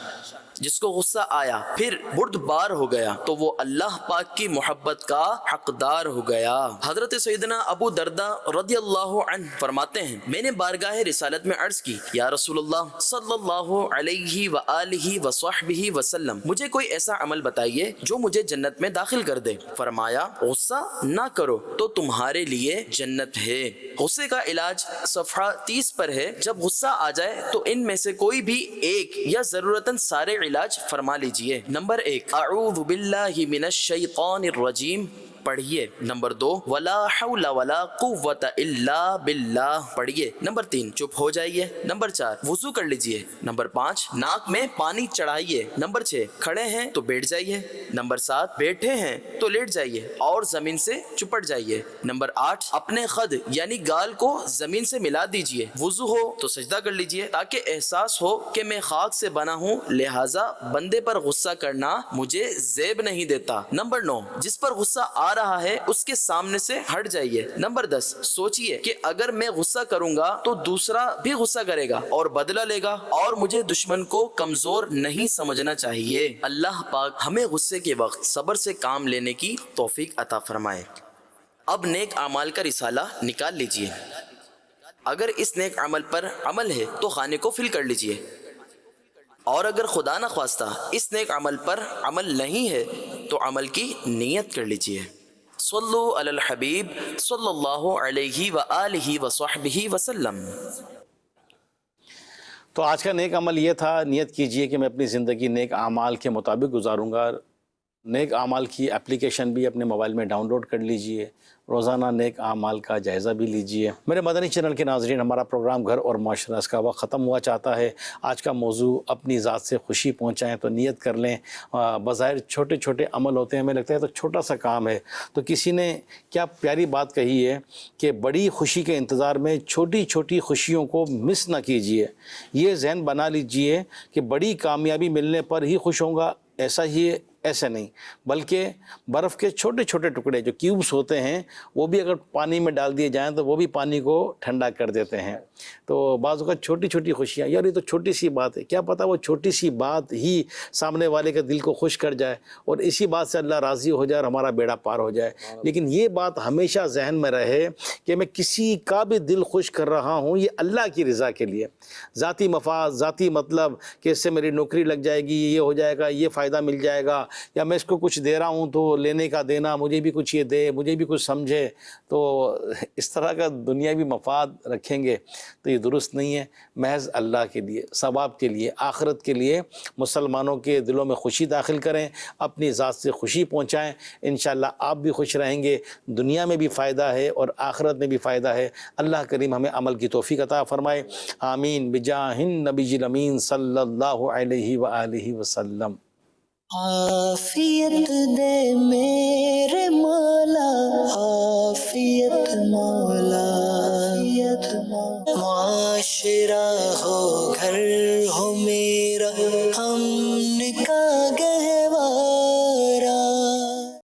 جس کو غصہ آیا پھر بردبار ہو گیا تو وہ اللہ پاک کی محبت کا حقدار ہو گیا. حضرت سیدنا ابو دردہ رضی اللہ عنہ فرماتے ہیں, میں نے بارگاہ رسالت میں عرض کی, یا رسول اللہ صلی اللہ علیہ وآلہ وصحبہ وسلم, مجھے کوئی ایسا عمل بتائیے جو مجھے جنت میں داخل کر دے. فرمایا, غصہ نہ کرو تو تمہارے لیے جنت ہے. غصے کا علاج صفحہ 30 پر ہے. جب غصہ آ جائے تو ان میں سے کوئی بھی ایک یا ضرورتاً سارے علاج فرما لیجئے. نمبر 1, اعوذ باللہ من الشیطان الرجیم پڑھیے. نمبر 2, ولا حول ولا قوت الا باللہ پڑھیے. نمبر 3, چپ ہو جائیے. نمبر 4, وضو کر لیجئے. نمبر 5, ناک میں پانی چڑھائیے. نمبر 6, کھڑے ہیں تو بیٹھ جائیے. نمبر 7, بیٹھے ہیں تو لیٹ جائیے اور زمین سے چپٹ جائیے. نمبر 8, اپنے خد یعنی گال کو زمین سے ملا دیجئے. وضو ہو تو سجدہ کر لیجئے تاکہ احساس ہو کہ میں خاک سے بنا ہوں, لہٰذا بندے پر غصہ کرنا مجھے زیب نہیں دیتا. نمبر 9, جس پر غصہ آ آ رہا ہے اس کے سامنے سے ہٹ جائیے۔ نمبر 10، سوچئے کہ اگر میں غصہ کروں گا تو دوسرا بھی غصہ کرے گا اور بدلہ لے گا، اور مجھے دشمن کو کمزور نہیں سمجھنا چاہیے۔ اللہ پاک ہمیں غصے کے وقت صبر سے کام لینے کی توفیق عطا فرمائے۔ اب نیک اعمال کا رسالہ نکال لیجئے۔ اگر اس نیک عمل پر عمل ہے تو خانے کو فل کر لیجئے، اور اگر خدا نخواستہ اس نیک عمل پر عمل نہیں ہے تو عمل کی نیت کر لیجئے۔ صلو علی الحبیب صلی اللہ علیہ وآلہ وصحبہ وسلم۔ تو آج کا نیک عمل یہ تھا، نیت کیجئے کہ میں اپنی زندگی نیک اعمال کے مطابق گزاروں گا۔ نیک اعمال کی اپلیکیشن بھی اپنے موبائل میں ڈاؤن لوڈ کر لیجئے، روزانہ نیک اعمال کا جائزہ بھی لیجئے۔ میرے مدنی چینل کے ناظرین، ہمارا پروگرام گھر اور معاشرہ اس کا وقت ختم ہوا چاہتا ہے۔ آج کا موضوع اپنی ذات سے خوشی پہنچائیں، تو نیت کر لیں۔ بظاہر چھوٹے چھوٹے عمل ہوتے ہیں، ہمیں لگتا ہے تو چھوٹا سا کام ہے، تو کسی نے کیا پیاری بات کہی ہے کہ بڑی خوشی کے انتظار میں چھوٹی چھوٹی خوشیوں کو مس نہ کیجئے۔ یہ ذہن بنا لیجئے کہ بڑی کامیابی ملنے پر ہی خوش ہوں گا، ایسا نہیں، بلکہ برف کے چھوٹے چھوٹے ٹکڑے جو کیوبس ہوتے ہیں وہ بھی اگر پانی میں ڈال دیے جائیں تو وہ بھی پانی کو ٹھنڈا کر دیتے ہیں۔ تو بعض اوقات چھوٹی چھوٹی خوشیاں، یار یہ تو چھوٹی سی بات ہے، کیا پتہ وہ چھوٹی سی بات ہی سامنے والے کے دل کو خوش کر جائے اور اسی بات سے اللہ راضی ہو جائے اور ہمارا بیڑا پار ہو جائے۔ لیکن یہ بات ہمیشہ ذہن میں رہے کہ میں کسی کا بھی دل خوش کر رہا ہوں یہ اللہ کی رضا کے لیے۔ ذاتی مفاد، ذاتی مطلب کہ اس سے میری نوکری لگ جائے گی، یہ ہو جائے گا، یہ فائدہ مل جائے گا، یا میں اس کو کچھ دے رہا ہوں تو لینے کا دینا، مجھے بھی کچھ یہ دے، مجھے بھی کچھ سمجھے، تو اس طرح کا دنیاوی مفاد رکھیں گے تو یہ درست نہیں ہے۔ محض اللہ کے لیے، ثواب کے لیے، آخرت کے لیے مسلمانوں کے دلوں میں خوشی داخل کریں، اپنی ذات سے خوشی پہنچائیں، انشاءاللہ آپ بھی خوش رہیں گے، دنیا میں بھی فائدہ ہے اور آخرت میں بھی فائدہ ہے۔ اللہ کریم ہمیں عمل کی توفیق عطا فرمائے، آمین بجاہ النبی الامین صلی اللہ علیہ وآلہ وسلم۔ عافیت دے میرے مولا، عافیت مولا، معاشرہ ہو گھر ہو میرا